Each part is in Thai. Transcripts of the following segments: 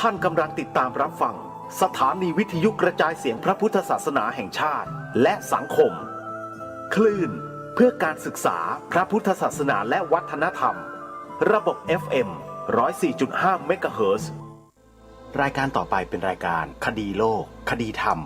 ท่านกำลังติดตามรับฟังสถานีวิทยุกระจายเสียงพระพุทธศาสนาแห่งชาติและสังคมคลื่นเพื่อการศึกษาพระพุทธศาสนาและวัฒนธรรมระบบ FM 104.5 เมกะเฮิรตซ์รายการต่อไปเป็นรายการคดีโลกคดีธรรม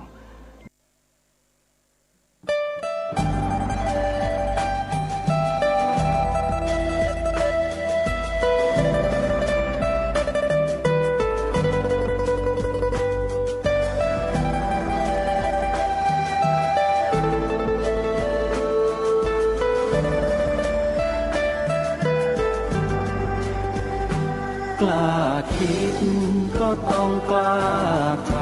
กล้าคิดก็ต้องกล้าท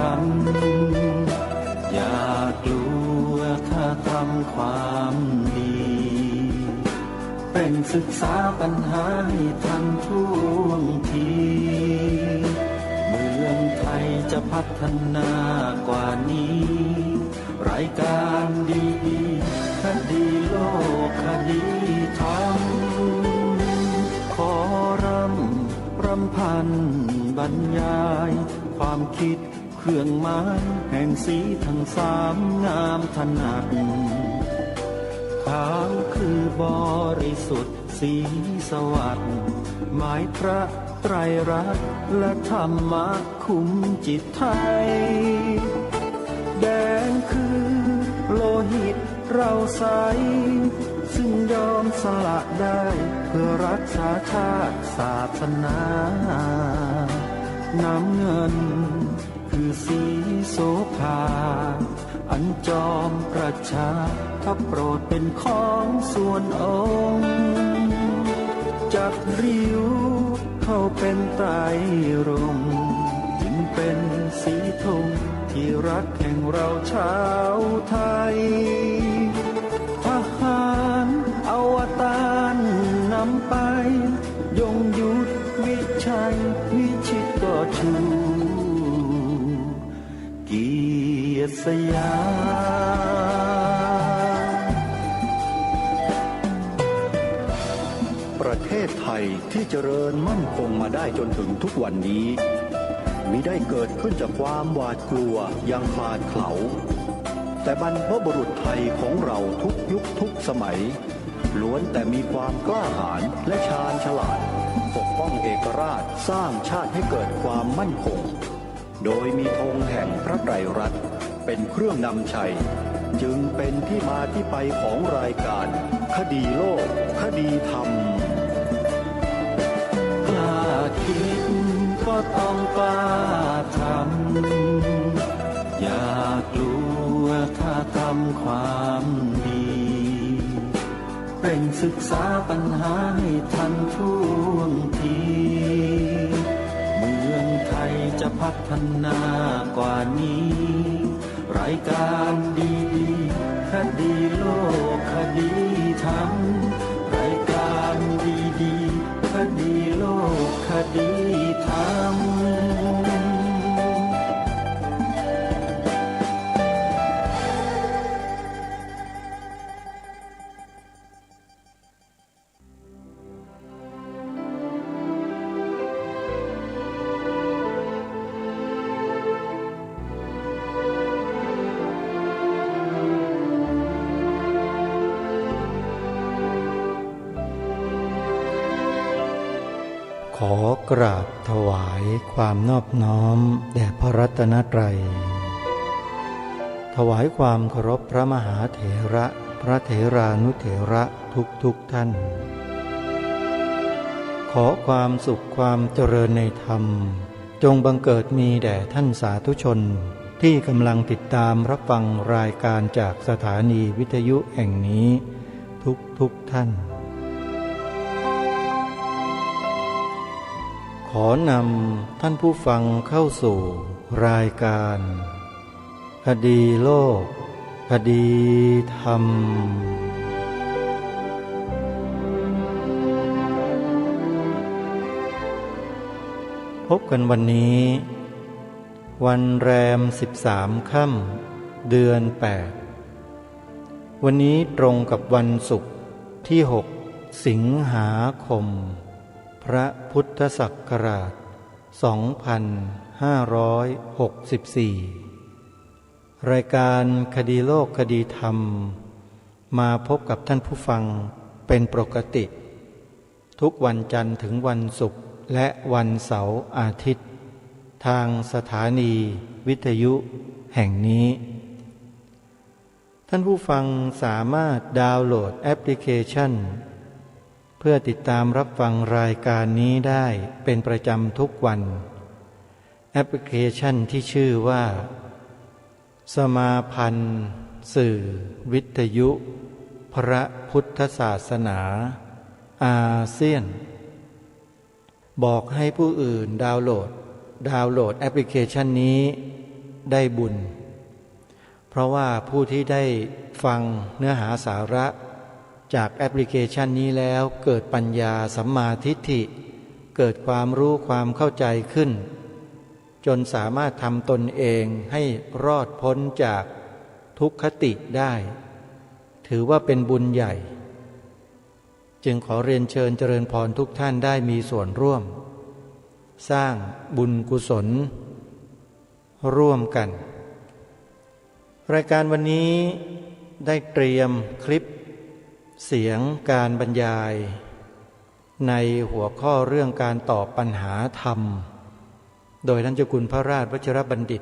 ำอย่ากลัวถ้าทำความดีเป็นศึกษาปัญหาให้ทันท่วงทีเมืองไทยจะพัฒนากว่านี้รายการดีๆคดีโลกคดีธรรมขอรำพันบรรยายความคิดเครื่องหมายแห่งสีทั้งสามงามถนัดขาวคือบริสุทธิ์สีสวัสดิ์หมายพระไตรรัตน์และธรรมะคุ้มจิตไทยแดงคือโลหิตเราใสซึ่งยอมสละได้เพื่อรักษาชาติศาสนาน้ำเงินคือสีโสภาอันจอมประชาถ้าโปรดเป็นของส่วนองค์จับริ้วเข้าเป็นไตรรงค์จึงเป็นสีธงที่รักแห่งเราชาวไทยทหารอวตารนำไปยงยุทธวิชัยวิชิตก็ชูเกียรติสยามประเทศไทยที่เจริญมั่นคงมาได้จนถึงทุกวันนี้มิได้เกิดขึ้นจากความหวาดกลัวอย่างคลาดเขลาแต่บรรพบุรุษไทยของเราทุกยุคทุกสมัยล้วนแต่มีความกล้าหาญและชาญฉลาดปกป้องเอกราชสร้างชาติให้เกิดความมั่นคงโดยมีธงแห่งพระไตรรัตน์เป็นเครื่องนำชัยจึงเป็นที่มาที่ไปของรายการคดีโลกคดีธรรมกล้าคิดก็ต้องกล้าทำอย่ากลัวถ้าทำความดีเร่งศึกษาปัญหาให้ทันท่วงทีเมืองไทยจะพัฒนากว่านี้รายการดีๆคดีโลกคดีธรรมรายการดีๆคดีโลกคดีธรรมขอกราบถวายความนอบน้อมแด่พระรัตนตรัยถวายความเคารพพระมหาเถระพระเถรานุเถระทุกท่านขอความสุขความเจริญในธรรมจงบังเกิดมีแด่ท่านสาธุชนที่กำลังติดตามรับฟังรายการจากสถานีวิทยุแห่งนี้ทุกท่านขอนำท่านผู้ฟังเข้าสู่รายการคดีโลกคดีธรรมพบกันวันนี้วันแรม13 ค่ำเดือน 8วันนี้ตรงกับวันศุกร์ที่ 6 สิงหาคมพระพุทธศักราช 2564 รายการคดีโลกคดีธรรมมาพบกับท่านผู้ฟังเป็นปกติทุกวันจันทร์ถึงวันศุกร์และวันเสาร์อาทิตย์ทางสถานีวิทยุแห่งนี้ท่านผู้ฟังสามารถดาวน์โหลดแอปพลิเคชันเพื่อติดตามรับฟังรายการนี้ได้เป็นประจำทุกวันแอปพลิเคชันที่ชื่อว่าสมาพันธ์สื่อวิทยุพระพุทธศาสนาอาเซียนบอกให้ผู้อื่นดาวน์โหลดแอปพลิเคชันนี้ได้บุญเพราะว่าผู้ที่ได้ฟังเนื้อหาสาระจากแอปพลิเคชันนี้แล้วเกิดปัญญาสัมมาทิฏฐิเกิดความรู้ความเข้าใจขึ้นจนสามารถทำตนเองให้รอดพ้นจากทุกขติได้ถือว่าเป็นบุญใหญ่จึงขอเรียนเชิญเจริญพรทุกท่านได้มีส่วนร่วมสร้างบุญกุศลร่วมกันรายการวันนี้ได้เตรียมคลิปเสียงการบรรยายในหัวข้อเรื่องการตอบปัญหาธรรมโดยท่านเจ้าคุณพระราชวชิรบัณฑิต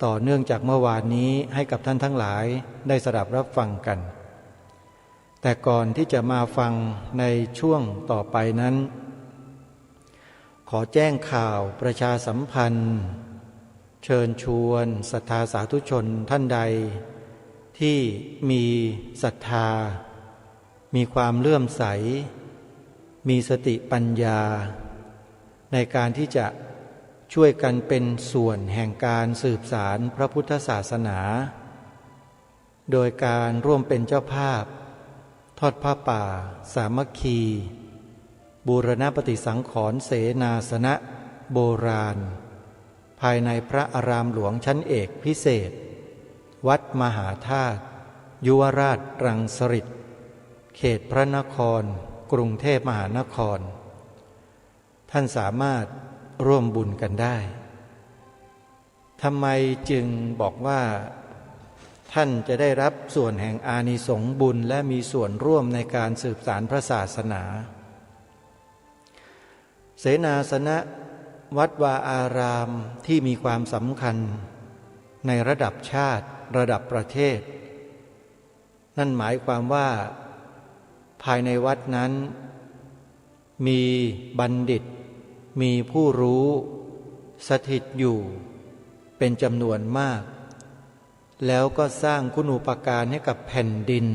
ต่อเนื่องจากเมื่อวานนี้ให้กับท่านทั้งหลายได้สดับรับฟังกันแต่ก่อนที่จะมาฟังในช่วงต่อไปนั้นขอแจ้งข่าวประชาสัมพันธ์เชิญชวนศรัทธาสาธุชนท่านใดที่มีศรัทธามีความเลื่อมใสมีสติปัญญาในการที่จะช่วยกันเป็นส่วนแห่งการสืบสารพระพุทธศาสนาโดยการร่วมเป็นเจ้าภาพทอดผ้าป่าสามัคคีบูรณปฏิสังขรณ์เสนาสนะโบราณภายในพระอารามหลวงชั้นเอกพิเศษวัดมหาธาตุยุวราชรังสฤษฎ์เขตพระนครกรุงเทพมหานครท่านสามารถร่วมบุญกันได้ทำไมจึงบอกว่าท่านจะได้รับส่วนแห่งอานิสงส์บุญและมีส่วนร่วมในการสืบสานพระศาสนาเสนาสนะวัดวาอารามที่มีความสำคัญในระดับชาติระดับประเทศนั่นหมายความว่าภายในวัดนั้นมีบัณฑิตมีผู้รู้สถิตอยู่เป็นจำนวนมากแล้วก็สร้างคุณูปการให้กับแผ่นดิน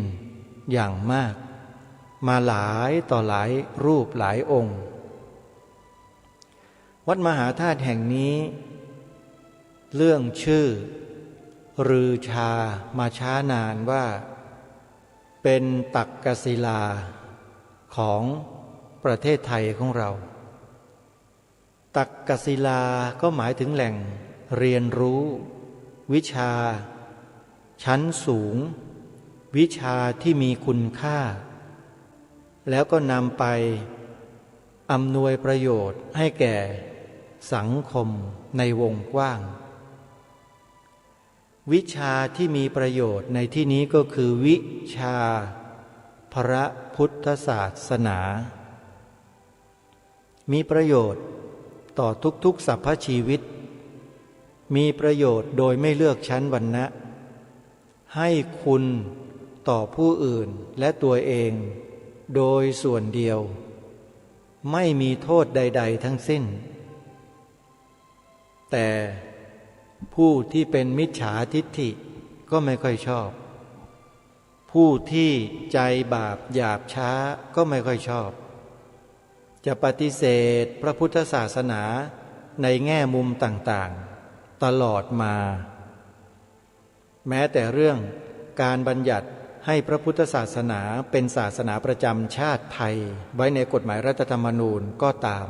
อย่างมากมาหลายต่อหลายรูปหลายองค์วัดมหาธาตุแห่งนี้เรื่องชื่อรือชามาช้านานว่าเป็นตักกศิลาของประเทศไทยของเราตักกศิลาก็หมายถึงแหล่งเรียนรู้วิชาชั้นสูงวิชาที่มีคุณค่าแล้วก็นำไปอำนวยประโยชน์ให้แก่สังคมในวงกว้างวิชาที่มีประโยชน์ในที่นี้ก็คือวิชาพระพุทธศาสนามีประโยชน์ต่อทุกๆสรรพชีวิตมีประโยชน์โดยไม่เลือกชั้นวรรณะให้คุณต่อผู้อื่นและตัวเองโดยส่วนเดียวไม่มีโทษใดๆทั้งสิ้นแต่ผู้ที่เป็นมิจฉาทิฏฐิก็ไม่ค่อยชอบผู้ที่ใจบาปหยาบช้าก็ไม่ค่อยชอบจะปฏิเสธพระพุทธศาสนาในแง่มุมต่างๆตลอดมาแม้แต่เรื่องการบัญญัติให้พระพุทธศาสนาเป็นศาสนาประจำชาติไทยไว้ในกฎหมายรัฐธรรมนูญก็ตาม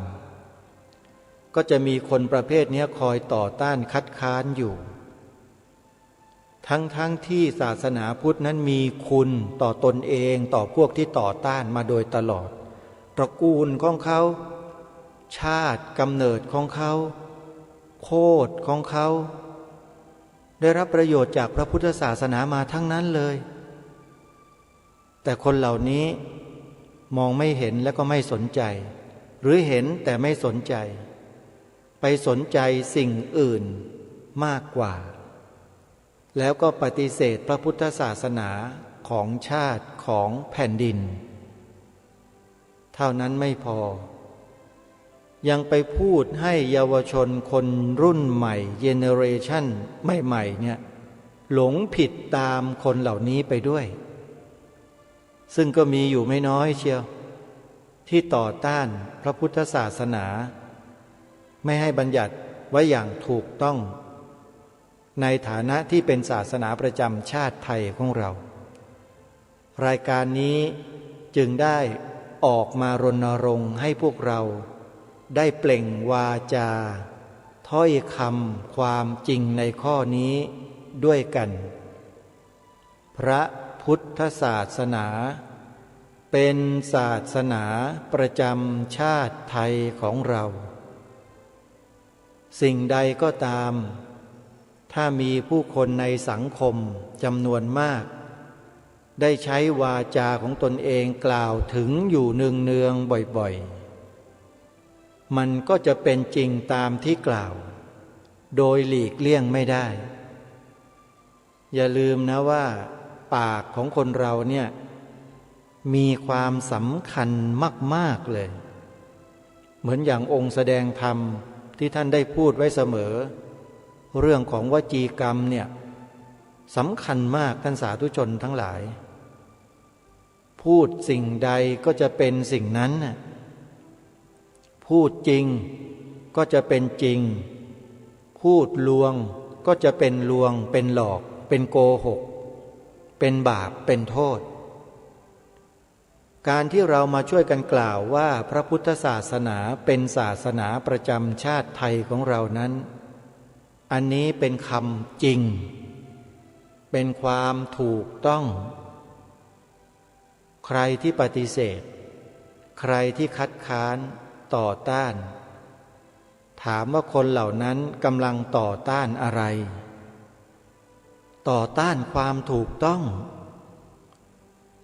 ก็จะมีคนประเภทนี้คอยต่อต้านคัดค้านอยู่ทั้งที่ศาสนาพุทธนั้นมีคุณต่อตนเองต่อพวกที่ต่อต้านมาโดยตลอดตระกูลของเขา ชาติกำเนิดของเขาโคตรของเขาได้รับประโยชน์จากพระพุทธศาสนามาทั้งนั้นเลยแต่คนเหล่านี้มองไม่เห็นและก็ไม่สนใจหรือเห็นแต่ไม่สนใจไปสนใจสิ่งอื่นมากกว่าแล้วก็ปฏิเสธพระพุทธศาสนาของชาติของแผ่นดินเท่านั้นไม่พอยังไปพูดให้เยาวชนคนรุ่นใหม่เจเนเรชันใหม่ๆเนี่ยหลงผิดตามคนเหล่านี้ไปด้วยซึ่งก็มีอยู่ไม่น้อยเชียวที่ต่อต้านพระพุทธศาสนาไม่ให้บัญญัติไว้อย่างถูกต้องในฐานะที่เป็นศาสนาประจำชาติไทยของเรารายการนี้จึงได้ออกมารณรงค์ให้พวกเราได้เปล่งวาจาถ้อยคำความจริงในข้อนี้ด้วยกันพระพุทธศาสนาเป็นศาสนาประจำชาติไทยของเราสิ่งใดก็ตามถ้ามีผู้คนในสังคมจำนวนมากได้ใช้วาจาของตนเองกล่าวถึงอยู่เนืองๆบ่อยๆมันก็จะเป็นจริงตามที่กล่าวโดยหลีกเลี่ยงไม่ได้อย่าลืมนะว่าปากของคนเราเนี่ยมีความสำคัญมากๆเลยเหมือนอย่างองค์แสดงธรรมที่ท่านได้พูดไว้เสมอเรื่องของวจีกรรมเนี่ยสำคัญมากท่านสาธุชนทั้งหลายพูดสิ่งใดก็จะเป็นสิ่งนั้นพูดจริงก็จะเป็นจริงพูดลวงก็จะเป็นลวงเป็นหลอกเป็นโกหกเป็นบาปเป็นโทษการที่เรามาช่วยกันกล่าวว่าพระพุทธศาสนาเป็นศาสนาประจำชาติไทยของเรานั้นอันนี้เป็นคำจริงเป็นความถูกต้องใครที่ปฏิเสธใครที่คัดค้านต่อต้านถามว่าคนเหล่านั้นกำลังต่อต้านอะไรต่อต้านความถูกต้อง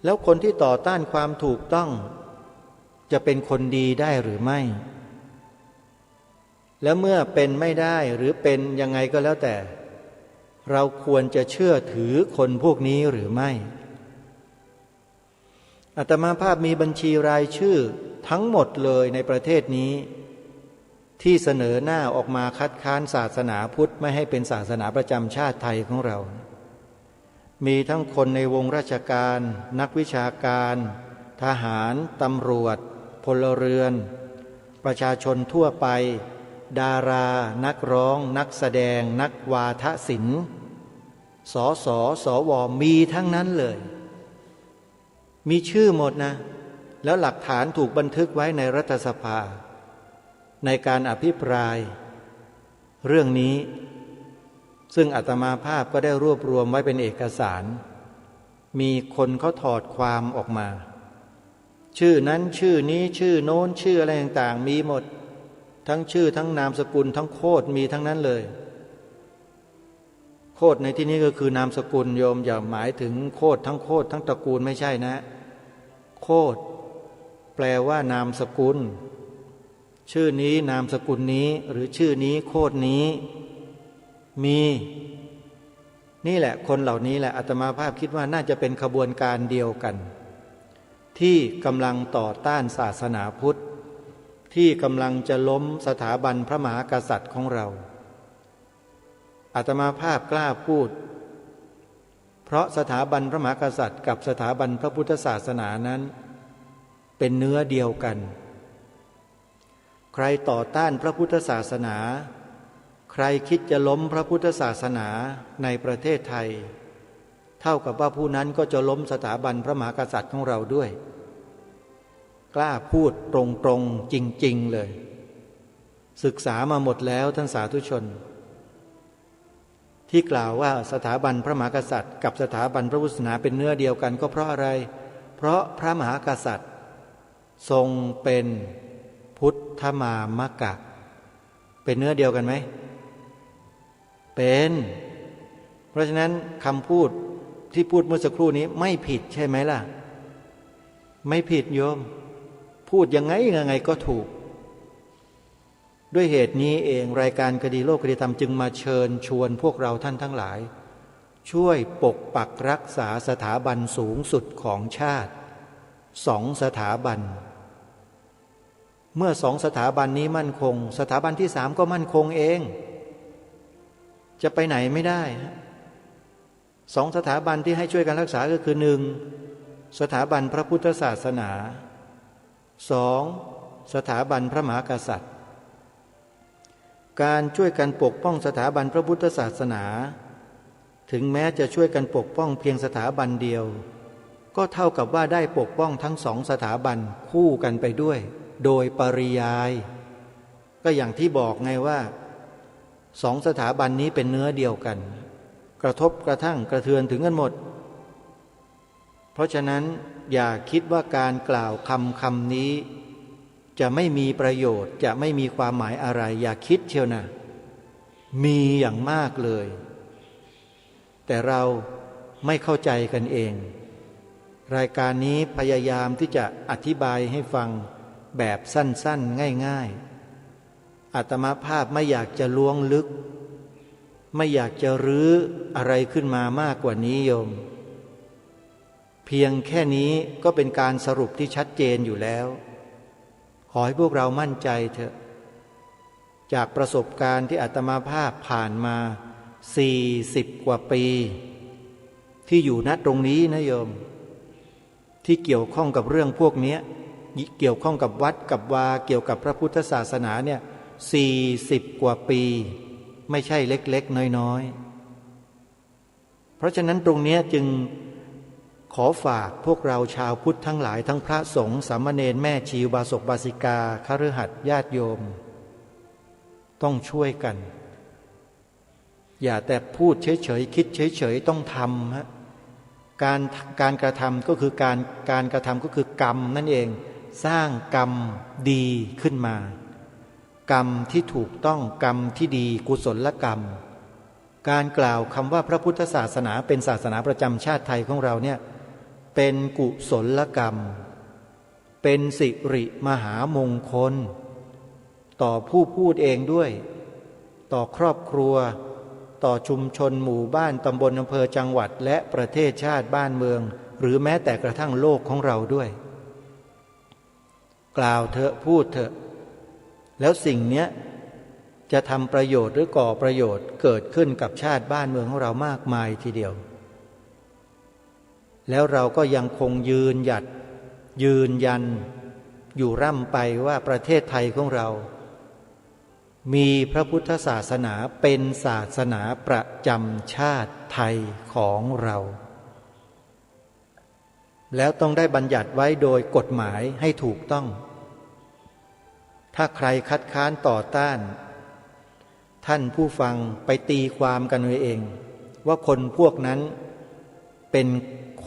แล้วคนที่ต่อต้านความถูกต้องจะเป็นคนดีได้หรือไม่แล้วเมื่อเป็นไม่ได้หรือเป็นยังไงก็แล้วแต่เราควรจะเชื่อถือคนพวกนี้หรือไม่อาตมาภาพมีบัญชีรายชื่อทั้งหมดเลยในประเทศนี้ที่เสนอหน้าออกมาคัดค้านศาสนาพุทธไม่ให้เป็นศาสนาประจำชาติไทยของเรามีทั้งคนในวงราชการนักวิชาการทหารตำรวจพลเรือนประชาชนทั่วไปดารานักร้องนักแสดงนักวาทศิลป์สสสวมีทั้งนั้นเลยมีชื่อหมดนะแล้วหลักฐานถูกบันทึกไว้ในรัฐสภาในการอภิปรายเรื่องนี้ซึ่งอาตมาภาพก็ได้รวบรวมไว้เป็นเอกสารมีคนเขาถอดความออกมาชื่อนั้นชื่อนี้ชื่อโน้นชื่ออะไรต่างๆมีหมดทั้งชื่อทั้งนามสกุลทั้งโคดมีทั้งนั้นเลยโคดในที่นี้ก็คือนามสกุลโยมอย่าหมายถึงโคดทั้งตระกูลไม่ใช่นะโคดแปลว่านามสกุลชื่อนี้นามสกุลนี้หรือชื่อนี้โคดนี้มีนี่แหละคนเหล่านี้แหละอาตมาภาพคิดว่าน่าจะเป็นขบวนการเดียวกันที่กำลังต่อต้านศาสนาพุทธที่กำลังจะล้มสถาบันพระมหากษัตริย์ของเราอาตมาภาพกล้าพูดเพราะสถาบันพระมหากษัตริย์กับสถาบันพระพุทธศาสนานั้นเป็นเนื้อเดียวกันใครต่อต้านพระพุทธศาสนาใครคิดจะล้มพระพุทธศาสนาในประเทศไทยเท่ากับว่าผู้นั้นก็จะล้มสถาบันพระมหากษัตริย์ของเราด้วยกล้าพูดตรงๆจริงๆเลยศึกษามาหมดแล้วท่านสาธุชนที่กล่าวว่าสถาบันพระมหากษัตริย์กับสถาบันพระพุทธศาสนาเป็นเนื้อเดียวกันก็เพราะอะไรเพราะพระมหากษัตริย์ทรงเป็นผ พุทธมามกะเป็นเนื้อเดียวกันไหมเป็นเพราะฉะนั้นคำพูดที่พูดเมื่อสักครู่นี้ไม่ผิดใช่ไหมล่ะไม่ผิดโยมพูดยังไงก็ถูกด้วยเหตุนี้เองรายการคดีโลกคดีธรรมจึงมาเชิญชวนพวกเราท่านทั้งหลายช่วยปกปักรักษาสถาบันสูงสุดของชาติ2 สถาบันเมื่อ2 สถาบันนี้มั่นคงสถาบันที่3ก็มั่นคงเองจะไปไหนไม่ได้2 สถาบันที่ให้ช่วยกันรักษาก็คือ 1. สถาบันพระพุทธศาสนา 2. สถาบันพระมหากษัตริย์การช่วยกันปกป้องสถาบันพระพุทธศาสนาถึงแม้จะช่วยกันปกป้องเพียงสถาบันเดียวก็เท่ากับว่าได้ปกป้องทั้ง2 สถาบันคู่กันไปด้วยโดยปริยายก็อย่างที่บอกไงว่า2 สถาบันนี้เป็นเนื้อเดียวกันกระทบกระทั่งกระเทือนถึงกันหมดเพราะฉะนั้นอย่าคิดว่าการกล่าวคำนี้จะไม่มีประโยชน์จะไม่มีความหมายอะไรอย่าคิดเชียวนะมีอย่างมากเลยแต่เราไม่เข้าใจกันเองรายการนี้พยายามที่จะอธิบายให้ฟังแบบสั้นๆง่ายๆอาตมาภาพไม่อยากจะล้วงลึกไม่อยากจะรื้ออะไรขึ้นมามากกว่านี้โยมเพียงแค่นี้ก็เป็นการสรุปที่ชัดเจนอยู่แล้วขอให้พวกเรามั่นใจเถอะจากประสบการณ์ที่อาตมาภาพผ่านมา40 กว่าปีที่อยู่ณตรงนี้นะโยมที่เกี่ยวข้องกับเรื่องพวกนี้เกี่ยวข้องกับวัดกับวาเกี่ยวกับพระพุทธศาสนาเนี่ย40 กว่าปีไม่ใช่เล็กๆน้อยๆเพราะฉะนั้นตรงนี้จึงขอฝากพวกเราชาวพุทธทั้งหลายทั้งพระสงฆ์สามเณรแม่ชีอุบาสกบาสิกาคฤหัสถ์ญาติโยมต้องช่วยกันอย่าแต่พูดเฉยๆคิดเฉยๆต้องทำฮะการกระทำก็คือการกระทำก็คือกรรมนั่นเองสร้างกรรมดีขึ้นมากรรมที่ถูกต้องกรรมที่ดีกุศลกรรมการกล่าวคำว่าพระพุทธศาสนาเป็นศาสนาประจำชาติไทยของเราเนี่ยเป็นกุศลกรรมเป็นสิริมหามงคลต่อผู้พูดเองด้วยต่อครอบครัวต่อชุมชนหมู่บ้านตำบลอำเภอจังหวัดและประเทศชาติบ้านเมืองหรือแม้แต่กระทั่งโลกของเราด้วยกล่าวเถอะพูดเถอะแล้วสิ่งเนี้ยจะทำประโยชน์หรือก่อประโยชน์เกิดขึ้นกับชาติบ้านเมืองของเรามากมายทีเดียวแล้วเราก็ยังคงยืนยันอยู่ร่ำไปว่าประเทศไทยของเรามีพระพุทธศาสนาเป็นศาสนาประจำชาติไทยของเราแล้วต้องได้บัญญัติไว้โดยกฎหมายให้ถูกต้องถ้าใครคัดค้านต่อต้านท่านผู้ฟังไปตีความกันเองว่าคนพวกนั้นเป็น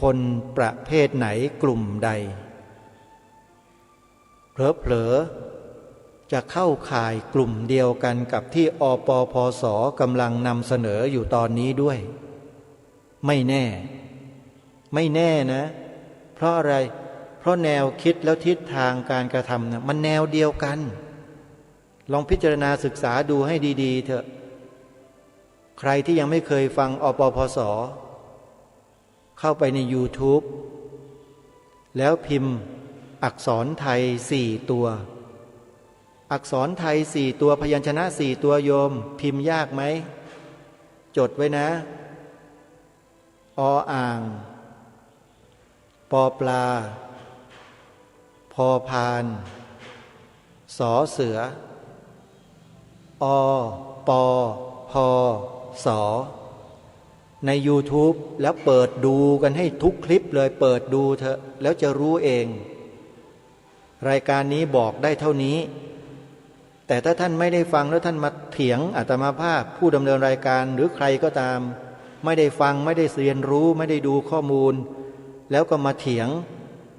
คนประเภทไหนกลุ่มใดเผลอจะเข้าข่ายกลุ่มเดียวกันกับที่อปพส.กำลังนำเสนออยู่ตอนนี้ด้วยไม่แน่นะเพราะอะไรเพราะแนวคิดแล้วทิศทางการกระทำนะมันแนวเดียวกันลองพิจารณาศึกษาดูให้ดีๆเถอะใครที่ยังไม่เคยฟังอปพส.เข้าไปใน YouTube แล้วพิมพ์อักษรไทย4 ตัวอักษรไทย4 ตัวพยัญชนะ4 ตัวโยมพิมพ์ยากไหมจดไว้นะออ่างปอปลาพอพานสอเสืออปอพอสอใน YouTube แล้วเปิดดูกันให้ทุกคลิปเลยเปิดดูเถอะแล้วจะรู้เองรายการนี้บอกได้เท่านี้แต่ถ้าท่านไม่ได้ฟังแล้วท่านมาเถียงอาตมาภาพผู้ดำเนินรายการหรือใครก็ตามไม่ได้ฟังไม่ได้เรียนรู้ไม่ได้ดูข้อมูลแล้วก็มาเถียง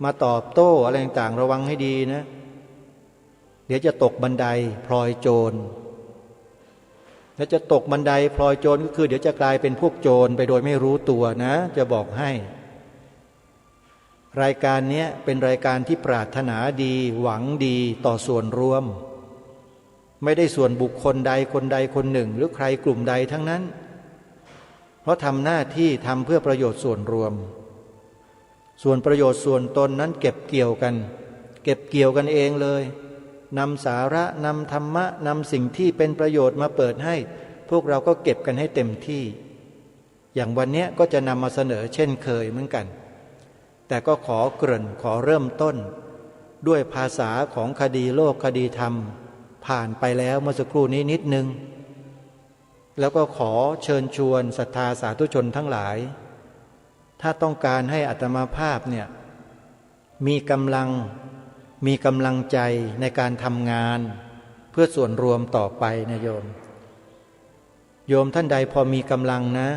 มาตอบโต้อะไรต่างๆระวังให้ดีนะ เดี๋ยวจะตกบันไดพลอยโจรแล้วจะตกบันไดพลอยโจรก็คือเดี๋ยวจะกลายเป็นพวกโจรไปโดยไม่รู้ตัวนะจะบอกให้รายการนี้เป็นรายการที่ปรารถนาดีหวังดีต่อส่วนรวมไม่ได้ส่วนบุคคลใดคนใดคนหนึ่งหรือใครกลุ่มใดทั้งนั้นเพราะทำหน้าที่ทำเพื่อประโยชน์ส่วนรวมส่วนประโยชน์ส่วนตนนั้นเก็บเกี่ยวกันเองเลยนำสาระนำธรรมะนำสิ่งที่เป็นประโยชน์มาเปิดให้พวกเราก็เก็บกันให้เต็มที่อย่างวันนี้ก็จะนำมาเสนอเช่นเคยเหมือนกันแต่ก็ขอเกริ่นขอเริ่มต้นด้วยภาษาของคดีโลกคดีธรรมผ่านไปแล้วเมื่อสักครู่นี้นิดนึงแล้วก็ขอเชิญชวนศรัทธาสาธุชนทั้งหลายถ้าต้องการให้อาตมาภาพเนี่ยมีกำลังใจในการทำงานเพื่อส่วนรวมต่อไปนะโยมท่านใดพอมีกำลังนะ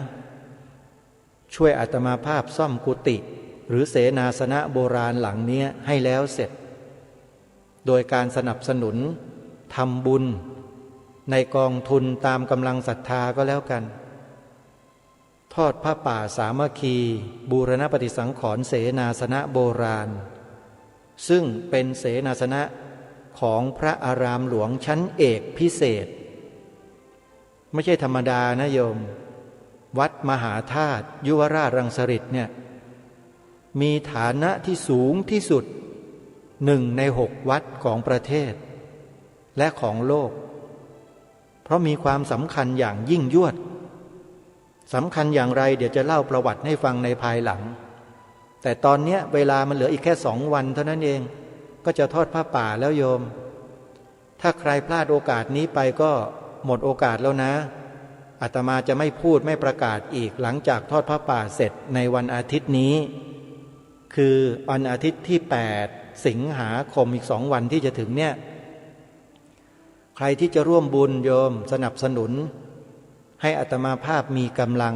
ช่วยอาตมาภาพซ่อมกุฏิหรือเสนาสนะโบราณหลังนี้ให้แล้วเสร็จโดยการสนับสนุนทำบุญในกองทุนตามกำลังศรัทธาก็แล้วกันทอดผ้าป่าสามัคคีบูรณปฏิสังขรณ์เสนาสนะโบราณซึ่งเป็นเสนาสนะของพระอารามหลวงชั้นเอกพิเศษไม่ใช่ธรรมดานะโยมวัดมหาธาตุยุวราชรังสฤษเนี่ยมีฐานะที่สูงที่สุด1 ใน 6วัดของประเทศและของโลกเพราะมีความสำคัญอย่างยิ่งยวดสำคัญอย่างไรเดี๋ยวจะเล่าประวัติให้ฟังในภายหลังแต่ตอนนี้เวลามันเหลืออีกแค่2 วันเท่านั้นเองก็จะทอดผ้าป่าแล้วโยมถ้าใครพลาดโอกาสนี้ไปก็หมดโอกาสแล้วนะอาตมาจะไม่พูดไม่ประกาศอีกหลังจากทอดผ้าป่าเสร็จในวันอาทิตย์นี้คือวันอาทิตย์ที่8 สิงหาคมอีก2 วันที่จะถึงเนี่ยใครที่จะร่วมบุญโยมสนับสนุนให้อาตมาภาพมีกำลัง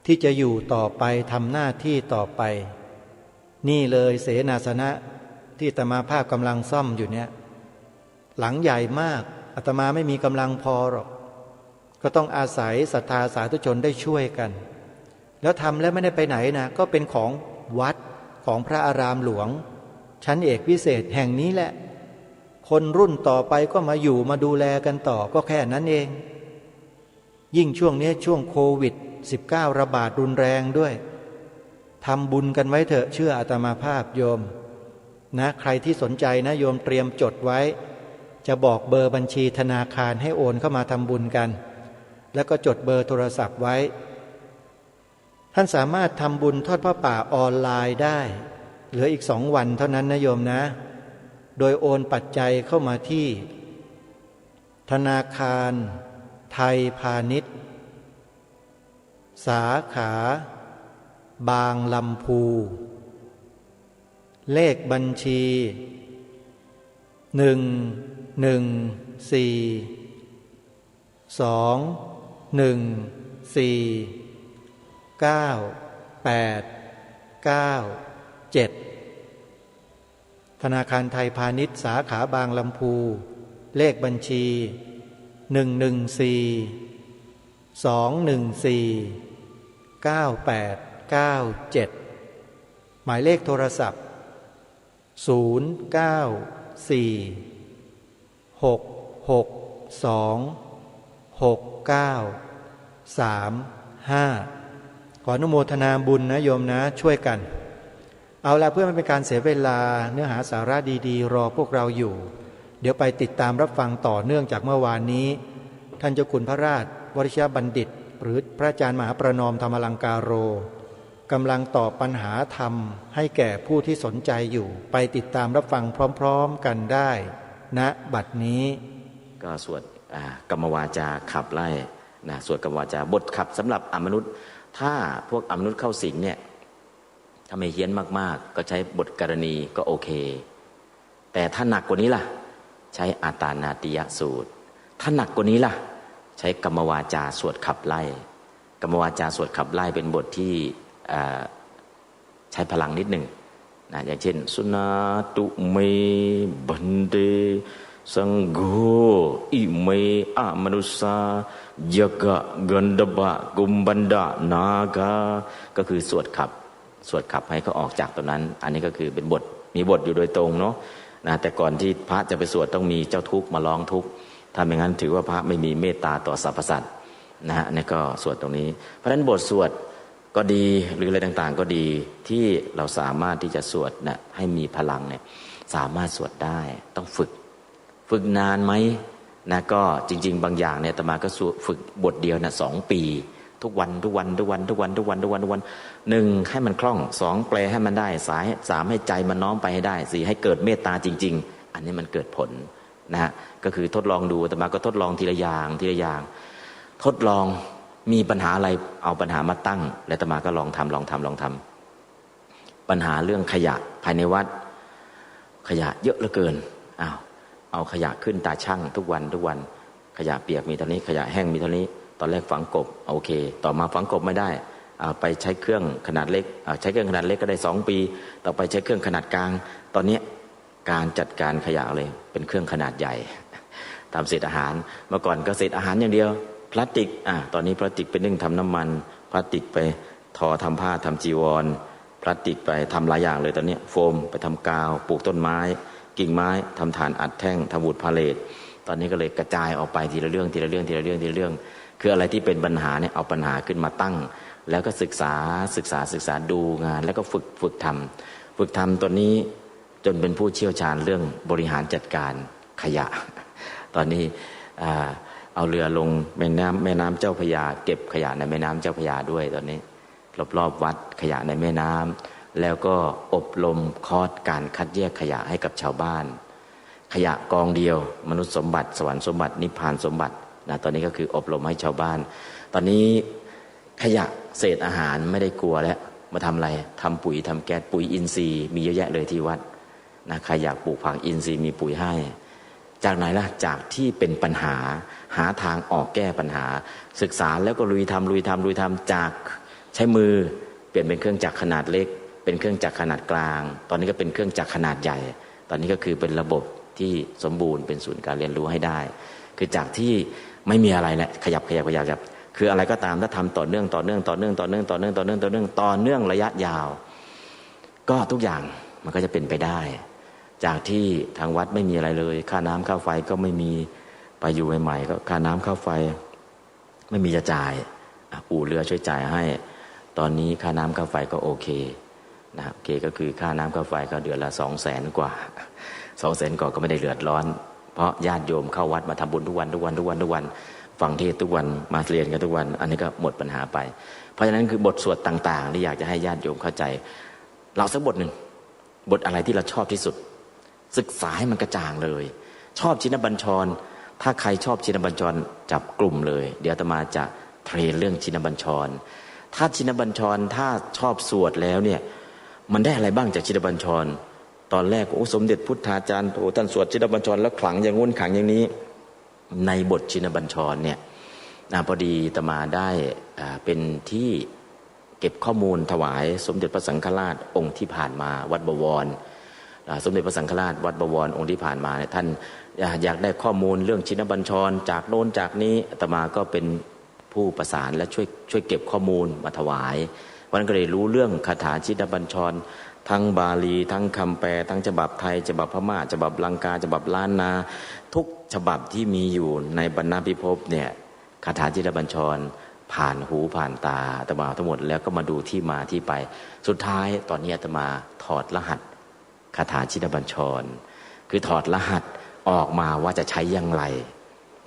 ที่จะอยู่ต่อไปทำหน้าที่ต่อไปนี่เลยเสนาสนะที่อาตมาภาพกำลังซ่อมอยู่เนี่ยหลังใหญ่มากอาตมาไม่มีกำลังพอหรอกก็ต้องอาศัยศรัทธาสาธุชนได้ช่วยกันแล้วทำแล้วไม่ได้ไปไหนนะก็เป็นของวัดของพระอารามหลวงชั้นเอกพิเศษแห่งนี้แหละคนรุ่นต่อไปก็มาอยู่มาดูแลกันต่อก็แค่นั้นเองยิ่งช่วงนี้ช่วงโควิด-19 ระบาดรุนแรงด้วยทำบุญกันไว้เถอะเชื่ออาตมาภาพโยมนะใครที่สนใจนะโยมเตรียมจดไว้จะบอกเบอร์บัญชีธนาคารให้โอนเข้ามาทำบุญกันแล้วก็จดเบอร์โทรศัพท์ไว้ท่านสามารถทำบุญทอดผ้าป่าออนไลน์ได้เหลืออีก2 วันเท่านั้นนะโยมนะโดยโอนปัจจัยเข้ามาที่ธนาคารไทยพาณิชย์สาขาบางลำพูเลขบัญชี11421499897ธนาคารไทยพาณิชย์สาขาบางลำพูเลขบัญชี114-214-9897หมายเลขโทรศัพท์0946626935ขออนุโมทนาบุญนะโยมนะช่วยกันเอาละเพื่อไม่เป็นการเสียเวลาเนื้อหาสาระดีๆรอพวกเราอยู่เดี๋ยวไปติดตามรับฟังต่อเนื่องจากเมื่อวานนี้ท่านเจ้าคุณพระราชวชิรบัณฑิตหรือพระอาจารย์มหาประนอมธรรมลังการโรกำลังตอบปัญหาธรรมให้แก่ผู้ที่สนใจอยู่ไปติดตามรับฟังพร้อมๆกันได้ณบัดนี้ก็สวดกรรมวาจาขับไล่นะสวดกรรมวาจาบทขับสำหรับอมนุษย์ถ้าพวกอมนุษย์เข้าสิงเนี่ยถ้าไม่เฮี้ยนมากๆก็ใช้บทกรณีก็โอเคแต่ถ้าหนักกว่านี้ล่ะใช้อาตานาติยสูตรถ้าหนักกว่านี้ล่ะใช้กรรมวาจาสวดขับไล่กรรมวาจาสวดขับไล่เป็นบทที่ใช้พลังนิดหนึ่ง นะอย่างเช่นสุนาตุเมบันเดสังโฆอิเมอะมนุสสายกะกันดบะกุมบันดานาคาก็คือสวดขับให้เขาออกจากตรงนั้นอันนี้ก็คือเป็นบทมีบทอยู่โดยตรงเนาะนะแต่ก่อนที่พระจะไปสวดต้องมีเจ้าทุกข์มาร้องทุกข์ถ้าไม่งั้นถือว่าพระไม่มีเมตตาต่อสรรพสัตว์นะฮะนี่ก็สวดตรงนี้เพราะฉะนั้นบทสวดก็ดีหรืออะไรต่างๆก็ดีที่เราสามารถที่จะสวดนะให้มีพลังเนี่ยสามารถสวดได้ต้องฝึกนานไหมนะก็จริงๆบางอย่างเนี่ยอาตมาก็ฝึกบทเดียวนะ2 ปีทุกวัน1ให้มันคล่อง2แปลให้มันได้3ให้ใจมันน้อมไปให้ได้4ให้เกิดเมตตาจริงๆอันนี้มันเกิดผลนะฮะก็คือทดลองดูอาตมาก็ทดลองทีละอย่างทดลองมีปัญหาอะไรเอาปัญหามาตั้งแล้วอาตมาก็ลองทำปัญหาเรื่องขยะภายในวัดขยะเยอะเหลือเกินเอาขยะขึ้นตาช่างทุกวันขยะเปียกมีเท่านี้ขยะแห้งมีเท่านี้ตอนแรกฝังกบโอเคต่อมาฝังกบไม่ได้ไปใช้เครื่องขนาดเล็กใช้เครื่องขนาดเล็กก็ได้2 ปีต่อไปใช้เครื่องขนาดกลางตอนนี้การจัดการขยะเลยเป็นเครื่องขนาดใหญ่ทำเศษอาหารเมื่อก่อนก็เศษอาหารอย่างเดียวพลาสติกตอนนี้พลาสติกไปนึ่งทำน้ำมันพลาสติกไปทอทำผ้าทำจีวรพลาสติกไปทำหลายอย่างเลยตอนนี้โฟมไปทำกาวปลูกต้นไม้กิ่งไม้ทำฐานอัดแท่งทำวูดพาเลทตอนนี้ก็เลยกระจายออกไปทีละเรื่องคืออะไรที่เป็นปัญหาเนี่ยเอาปัญหาขึ้นมาตั้งแล้วก็ศึกษาดูงานแล้วก็ฝึกทำตัวนี้จนเป็นผู้เชี่ยวชาญเรื่องบริหารจัดการขยะตอนนี้เอาเรือลงแม่น้ำเจ้าพระยาเก็บขยะในแม่น้ำเจ้าพระยาด้วยตอนนี้รอบวัดขยะในแม่น้ำแล้วก็อบรมคอร์สการคัดแยกขยะให้กับชาวบ้านขยะกองเดียวมนุษย์สมบัติสวรรค์สมบัตินิพพานสมบัตินะตอนนี้ก็คืออบรมให้ชาวบ้านตอนนี้ขยะเศษอาหารไม่ได้กลัวแล้วมาทำอะไรทำปุ๋ยทำแก๊สปุ๋ยอินทรีย์มีเยอะแยะเลยที่วัดนะใครอยากปลูกผักอินทรีย์มีปุ๋ยให้จากไหนล่ะจากที่เป็นปัญหาหาทางออกแก้ปัญหาศึกษาแล้วก็ลุยทำจากใช้มือเปลี่ยนเป็นเครื่องจักรขนาดเล็กเป็นเครื่องจักรขนาดกลางตอนนี้ก็เป็นเครื่องจักรขนาดใหญ่ตอนนี้ก็คือเป็นระบบที่สมบูรณ์เป็นศูนย์การเรียนรู้ให้ได้คือจากที่ไม่มีอะไรแหละขยับคืออะไรก็ตามถ้าทำต่อเนื่องระยะยาวก็ทุกอย่างมันก็จะเป็นไปได้จากที่ทางวัดไม่มีอะไรเลยค่าน้ำค่าไฟก็ไม่มีไปอยู่ใหม่ๆก็ค่าน้ำค่าไฟไม่มีจะจ่ายอู่เรือช่วยจ่ายให้ตอนนี้ค่าน้ำค่าไฟก็โอเคนะโอเคก็คือค่าน้ำค่าไฟก็เดือนละ200,000 กว่า200,000 กว่าก็ไม่ได้เดือดร้อนเพราะญาติโยมเข้าวัดมาทำบุญทุกวันฟังเทศทุกวันมาเรียนกันทุกวันอันนี้ก็หมดปัญหาไปเพราะฉะนั้นคือบทสวดต่างๆที่อยากจะให้ญาติโยมเข้าใจเราสักบทหนึ่งบทอะไรที่เราชอบที่สุดศึกษาให้มันกระจ่างเลยชอบชินบัญชรถ้าใครชอบชินบัญชรจับกลุ่มเลยเดี๋ยวอาตมาจะเทรนเรื่องชินบัญชรถ้าชินบัญชรถ้าชอบสวดแล้วเนี่ยมันได้อะไรบ้างจากชินบัญชรตอนแรกสมเด็จพุทธาจารย์ท่านสวดชินบัญชรแล้วขลังอย่างงู้นขลังอย่างนี้ในบทชินบัญชรเนี่ยพอดีอาตมาได้เป็นที่เก็บข้อมูลถวายสมเด็จพระสังฆราชองค์ที่ผ่านมาวัดบวรสมเด็จพระสังฆราชวัดบวรองค์ที่ผ่านมาเนี่ยท่านอยากได้ข้อมูลเรื่องชินบัญชรจากโน้นจากนี้อาตมาก็เป็นผู้ประสานและช่วยเก็บข้อมูลมาถวายวันนั้นก็เลยรู้เรื่องคาถาชินบัญชรทั้งบาลีทั้งคำแปลทั้งฉบับไทยฉบับพม่าฉบับลังกาฉบับล้านนาทุกฉบับที่มีอยู่ในบรรณพิภพเนี่ยคาถาชินบัญชรผ่านหูผ่านตาอาตมาทั้งหมดแล้วก็มาดูที่มาที่ไปสุดท้ายตอนนี้อาตมาถอดรหัสคาถาชินบัญชรคือถอดรหัสออกมาว่าจะใช้อย่างไร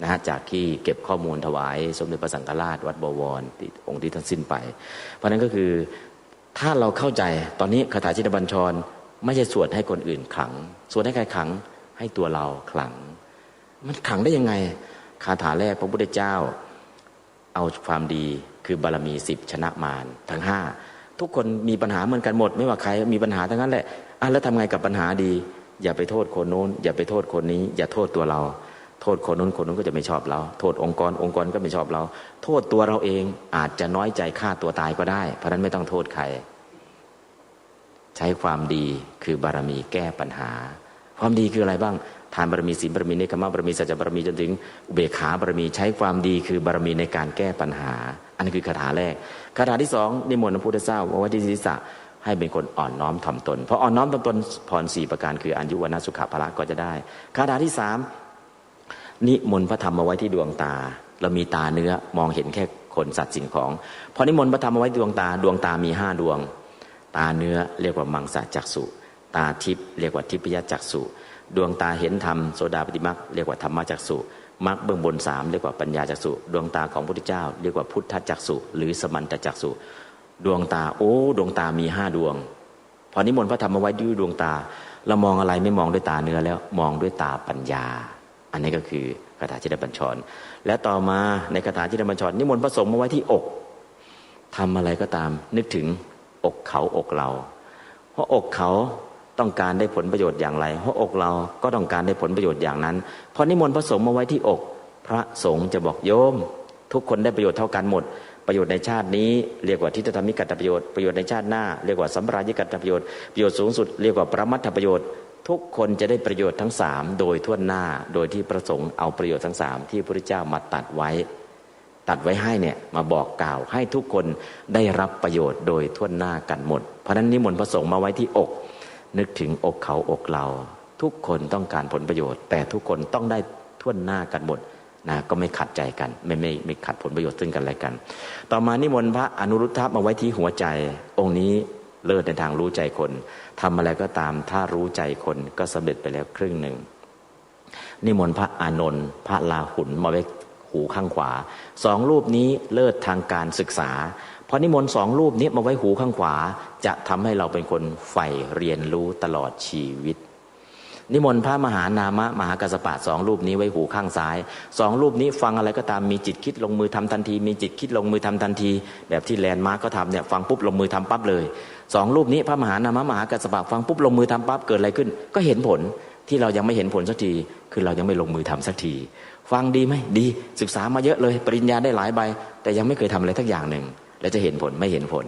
นะฮะจากที่เก็บข้อมูลถวายสมเด็จพระสังฆราชวัดบวรองค์ที่ท่านสิ้นไปเพราะนั้นก็คือถ้าเราเข้าใจตอนนี้คาถาชินบัญชรไม่ใช่สวดให้คนอื่นขลังสวดให้ใครขลังให้ตัวเราขลังมันขลังได้ยังไงคาถาแรกพระพุทธเจ้าเอาความดีคือบารมี10ชนะมารทั้ง5ทุกคนมีปัญหาเหมือนกันหมดไม่ว่าใครมีปัญหาทั้งนั้นแหละแล้วทำไงกับปัญหาดีอย่าไปโทษคนโน้นอย่าไปโทษคนนี้อย่าโทษตัวเราโทษคนโน้นคนโน้นก็จะไม่ชอบเราโทษองค์กรก็ไม่ชอบเราโทษตัวเราเองอาจจะน้อยใจฆ่าตัวตายก็ได้เพราะนั้นไม่ต้องโทษใคร ใช้ความดีคือบารมีแก้ปัญหาความดีคืออะไรบ้างทานบารมีศีลบารมีเนกขัมมะบารมีสัจจะบารมีจนถึงอุเบกขาบารมีใช้ความดีคือบารมีในการแก้ปัญหาอันนี้คือคาถาแรกคาถาที่สองนิมนต์พระพุทธเจ้าไว้ที่ศีรษะให้เป็นคนอ่อนน้อมถ่อมตนเพราะอ่อนน้อมถ่อมตนพร4ประการคืออายุวนะสุขภละก็จะได้คาถาที่สามนิมนต์พระธรรมมาไว้ที่ดวงตาเรามีตาเนื้อมองเห็นแค่คนสัตว์สิ่งของพอนิมนต์พระธรรมมาไว้ดวงตามี5ดวงตาเนื้อเรียกว่ามังสจักษุตาทิพย์เรียกว่าทิพยจักษุดวงตาเห็นธรรมโสดาปัตติมรรคเรียกว่าธรรมจักษุมรรคเบื้องบน3เรียกว่าปัญญาจักษุดวงตาของพระพุทธเจ้าเรียกว่าพุทธจักษุหรือสมันตจักษุดวงตาดวงตามี5ดวงพอนิมนต์พระธรรมมาไว้ด้วยดวงตาเรามองอะไรไม่มองด้วยตาเนื้อแล้วมองด้วยตาปัญญาอันนี้ก็คือคาถาจิตบัญชรและต่อมาในคาถาจิตบัญชรนิมนต์พระสงฆ์มาไว้ที่อกทำอะไรก็ตามนึกถึงอกเขาอกเราเพราะอกเขาต้องการได้ผลประโยชน์อย่างไรเพราะอกเราก็ต้องการได้ผลประโยชน์อย่างนั้นพอนิมนต์พระสงฆ์มาไว้ที่อกพระสงฆ์จะบอกโยมทุกคนได้ประโยชน์เท่ากันหมดประโยชน์ในชาตินี้เรียกว่าทิฏฐธรรมิกัตถประโยชน์ประโยชน์ในชาติหน้าเรียกว่าสัมปรายิกัตถประโยชน์ประโยชน์สูงสุดเรียกว่าปรมัตถประโยชน์ทุกคนจะได้ประโยชน์ทั้ง3โดยทั่วหน้าโดยที่ประสงค์เอาประโยชน์ทั้ง3ที่พระพุทธเจ้ามาตัดไว้ให้เนี่ยมาบอกกล่าวให้ทุกคนได้รับประโยชน์โดยทั่วหน้ากันหมดเพราะฉะนั้นนิมนต์พระสงฆ์มาไว้ที่อกนึกถึงอกเขาอกเราทุกคนต้องการผลประโยชน์แต่ทุกคนต้องได้ทั่วหน้ากันหมดนะก็ไม่ขัดใจกันไม่ขัดผลประโยชน์ซึ่งกันและกันต่อมานิมนต์พระอนุรุทธะมาไว้ที่หัวใจองค์นี้เลิศในทางรู้ใจคนทำอะไรก็ตามถ้ารู้ใจคนก็สำเร็จไปแล้วครึ่งหนึ่งนิมนต์พระอานนท์พระลาหุนมาไว้หูข้างขวา2รูปนี้เลิศทางการศึกษาพอนิมนต์2รูปนี้มาไว้หูข้างขวาจะทำให้เราเป็นคนใฝ่เรียนรู้ตลอดชีวิตนิมนต์พระมหานามะมหากัสสปะ2รูปนี้ไว้หูข้างซ้าย2รูปนี้ฟังอะไรก็ตามมีจิตคิดลงมือทำทันทีมีจิตคิดลงมือทำทันทีแบบที่แลนด์มาร์คก็ทำเนี่ยฟังปุ๊บลงมือทำปั๊บเลย2รูปนี้พระมหานามะมหากัสสปะฟังปุ๊บลงมือทำปั๊บเกิดอะไรขึ้นก็เห็นผลที่เรายังไม่เห็นผลสักทีคือเรายังไม่ลงมือทำสักทีฟังดีไหมดีศึกษามาเยอะเลยปริญญาได้หลายใบแต่ยังไม่เคยทำอะไรทักอย่างหนึ่งแล้วจะเห็นผลไม่เห็นผล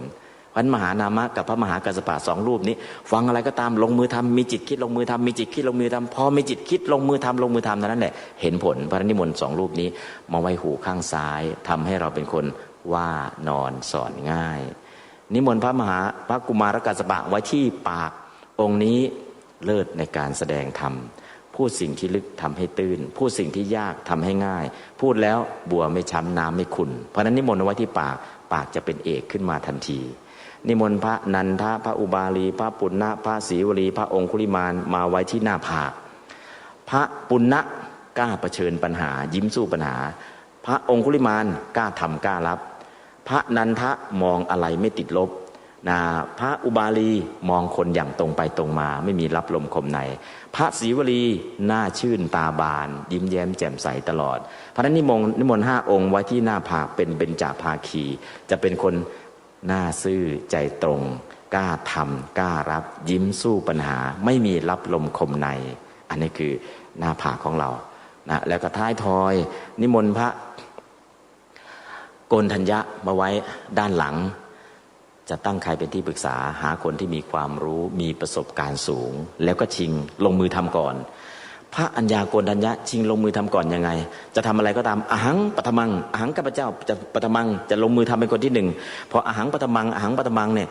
เพราะฉะนั้นมหานามะกับพระมหากัสสปะ2รูปนี้ฟังอะไรก็ตามลงมือทำมีจิตคิดลงมือทำมีจิตคิดลงมือทำพอมีจิตคิดลงมือทำนั่นแหละเห็นผลเพราะฉะนั้นนิมนต์2รูปนี้มาไว้หูข้างซ้ายทำให้เราเป็นคนว่านอนสอนง่ายนิมนต์พระกุมารกัสสปะไว้ที่ปากองค์นี้เลิศในการแสดงธรรมพูดสิ่งที่ลึกทำให้ตื้นพูดสิ่งที่ยากทำให้ง่ายพูดแล้วบัวไม่ช้ำน้ำไม่ขุ่นเพราะฉะนั้นนิมนต์เอาไว้ที่ปากจะเป็นเอกขึ้นมาทันทีนิมนต์พระนันทะพระอุบาลีพระปุณณะพระศรีวลีพระองคุลิมานมาไว้ที่หน้าผากพระปุณณะกล้าเผชิญปัญหายิ้มสู้ปัญหาพระองคุลิมานกล้าทำกล้ารับพระนันทะมองอะไรไม่ติดลบพระอุบาลีมองคนอย่างตรงไปตรงมาไม่มีรับลมคมในพระศรีวลีหน้าชื่นตาบานยิ้มแย้มแจ่มใสตลอดเพราะฉะนั้นนิมนต์5องค์ไว้ที่หน้าผากเป็นเบญจภาคีจะเป็นคนหน้าซื่อใจตรงกล้าทำกล้ารับยิ้มสู้ปัญหาไม่มีรับลมคมในอันนี้คือหน้าผากของเรานะแล้วก็ท้ายทอยนิมนต์พระโกณฑัญญะมาไว้ด้านหลังจะตั้งใครเป็นที่ปรึกษาหาคนที่มีความรู้มีประสบการณ์สูงแล้วก็ชิงลงมือทำก่อนพระอัญญาโกณฑัญญะชิงลงมือทำก่อนยังไงจะทำอะไรก็ตามอหังปฐมังอหังข้าพเจ้าจะปฐมังจะลงมือทำเป็นคนที่1พออหังปฐมังเนี่ย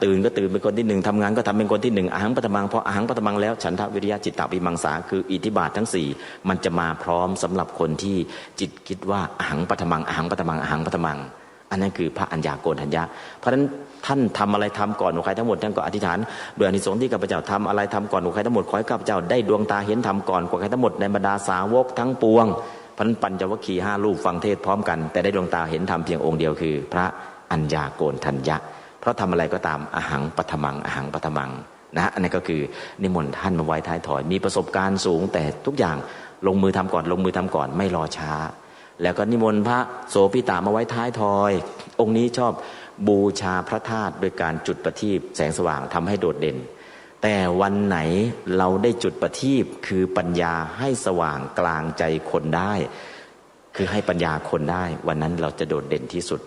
ตื่นก็ตื่นเป็นคนที่1ทำงานก็ทำเป็นคนที่1อหังปฐมังพออหังปฐมังแล้วฉันทะวิริยะจิตตวิมังสาคืออิทธิบาททั้ง4มันจะมาพร้อมสำหรับคนที่จิตคิดว่าอหังปฐมังอหังปฐมังอหังปฐมังอันนั้นคือพระอัญญาโกณฑัญญะเพราะฉะนั้นท่านทำอะไรทำก่อนใครทั้งหมดท่านก็อธิษฐานด้วยอานิสงส์ที่ข้าพเจ้าทำอะไรทำก่อนใครทั้งหมดขอให้ข้าพเจ้าได้ดวงตาเห็นธรรมก่อนใครทั้งหมดในบรรดาสาวกทั้งปวงพันปัญจวัคคีย์5รูปฟังเทศพร้อมกันแต่ได้ดวงตาเห็นธรรมเพียงองค์เดียวคือพระอัญญาโกณฑัญญะเพราะทำอะไรก็ตามอหังปฐมังอหังปฐมังนะอันนี้ก็คือนิมนต์ท่านมาไว้ท้ายถอยมีประสบการณ์สูงแต่ทุกอย่างลงมือทำก่อนไม่รอช้าแล้วก็นิมนต์พระโสภิตามาไว้ท้ายทอยองค์นี้ชอบบูชาพระธาตุโดยการจุดประทีปแสงสว่างทำให้โดดเด่นแต่วันไหนเราได้จุดประทีปคือปัญญาให้สว่างกลางใจคนได้คือให้ปัญญาคนได้วันนั้นเราจะโดดเด่นที่สุด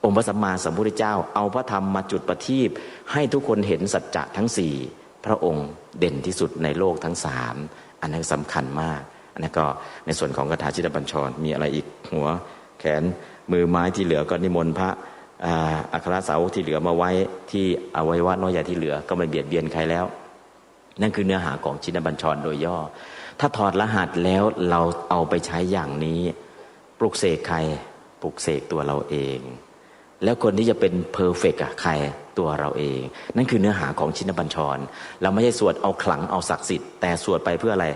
องค์พระสัมมาสัมพุทธเจ้าเอาพระธรรมมาจุดประทีปให้ทุกคนเห็นสัจจะทั้งสี่พระองค์เด่นที่สุดในโลกทั้งสามอันนั้นสำคัญมากอันนั้นก็ในส่วนของคาถาชินบัญชรมีอะไรอีกหัวแขนมือไม้ที่เหลือก็นิมนต์พระอัครสาวกที่เหลือมาไว้ที่อวัยวะน้อยใหญ่ที่เหลือก็ไม่เบียดเบียนใครแล้วนั่นคือเนื้อหาของชินบัญชรโดยย่อถ้าถอดรหัสแล้วเราเอาไปใช้อย่างนี้ปลุกเสกใครปลุกเสกตัวเราเองแล้วคนที่จะเป็นเพอร์เฟกต์ใครตัวเราเองนั่นคือเนื้อหาของชินบัญชรเราไม่ใช่สวดเอาขลังเอาศักดิ์สิทธิ์แต่สวดไปเพื่ออะไร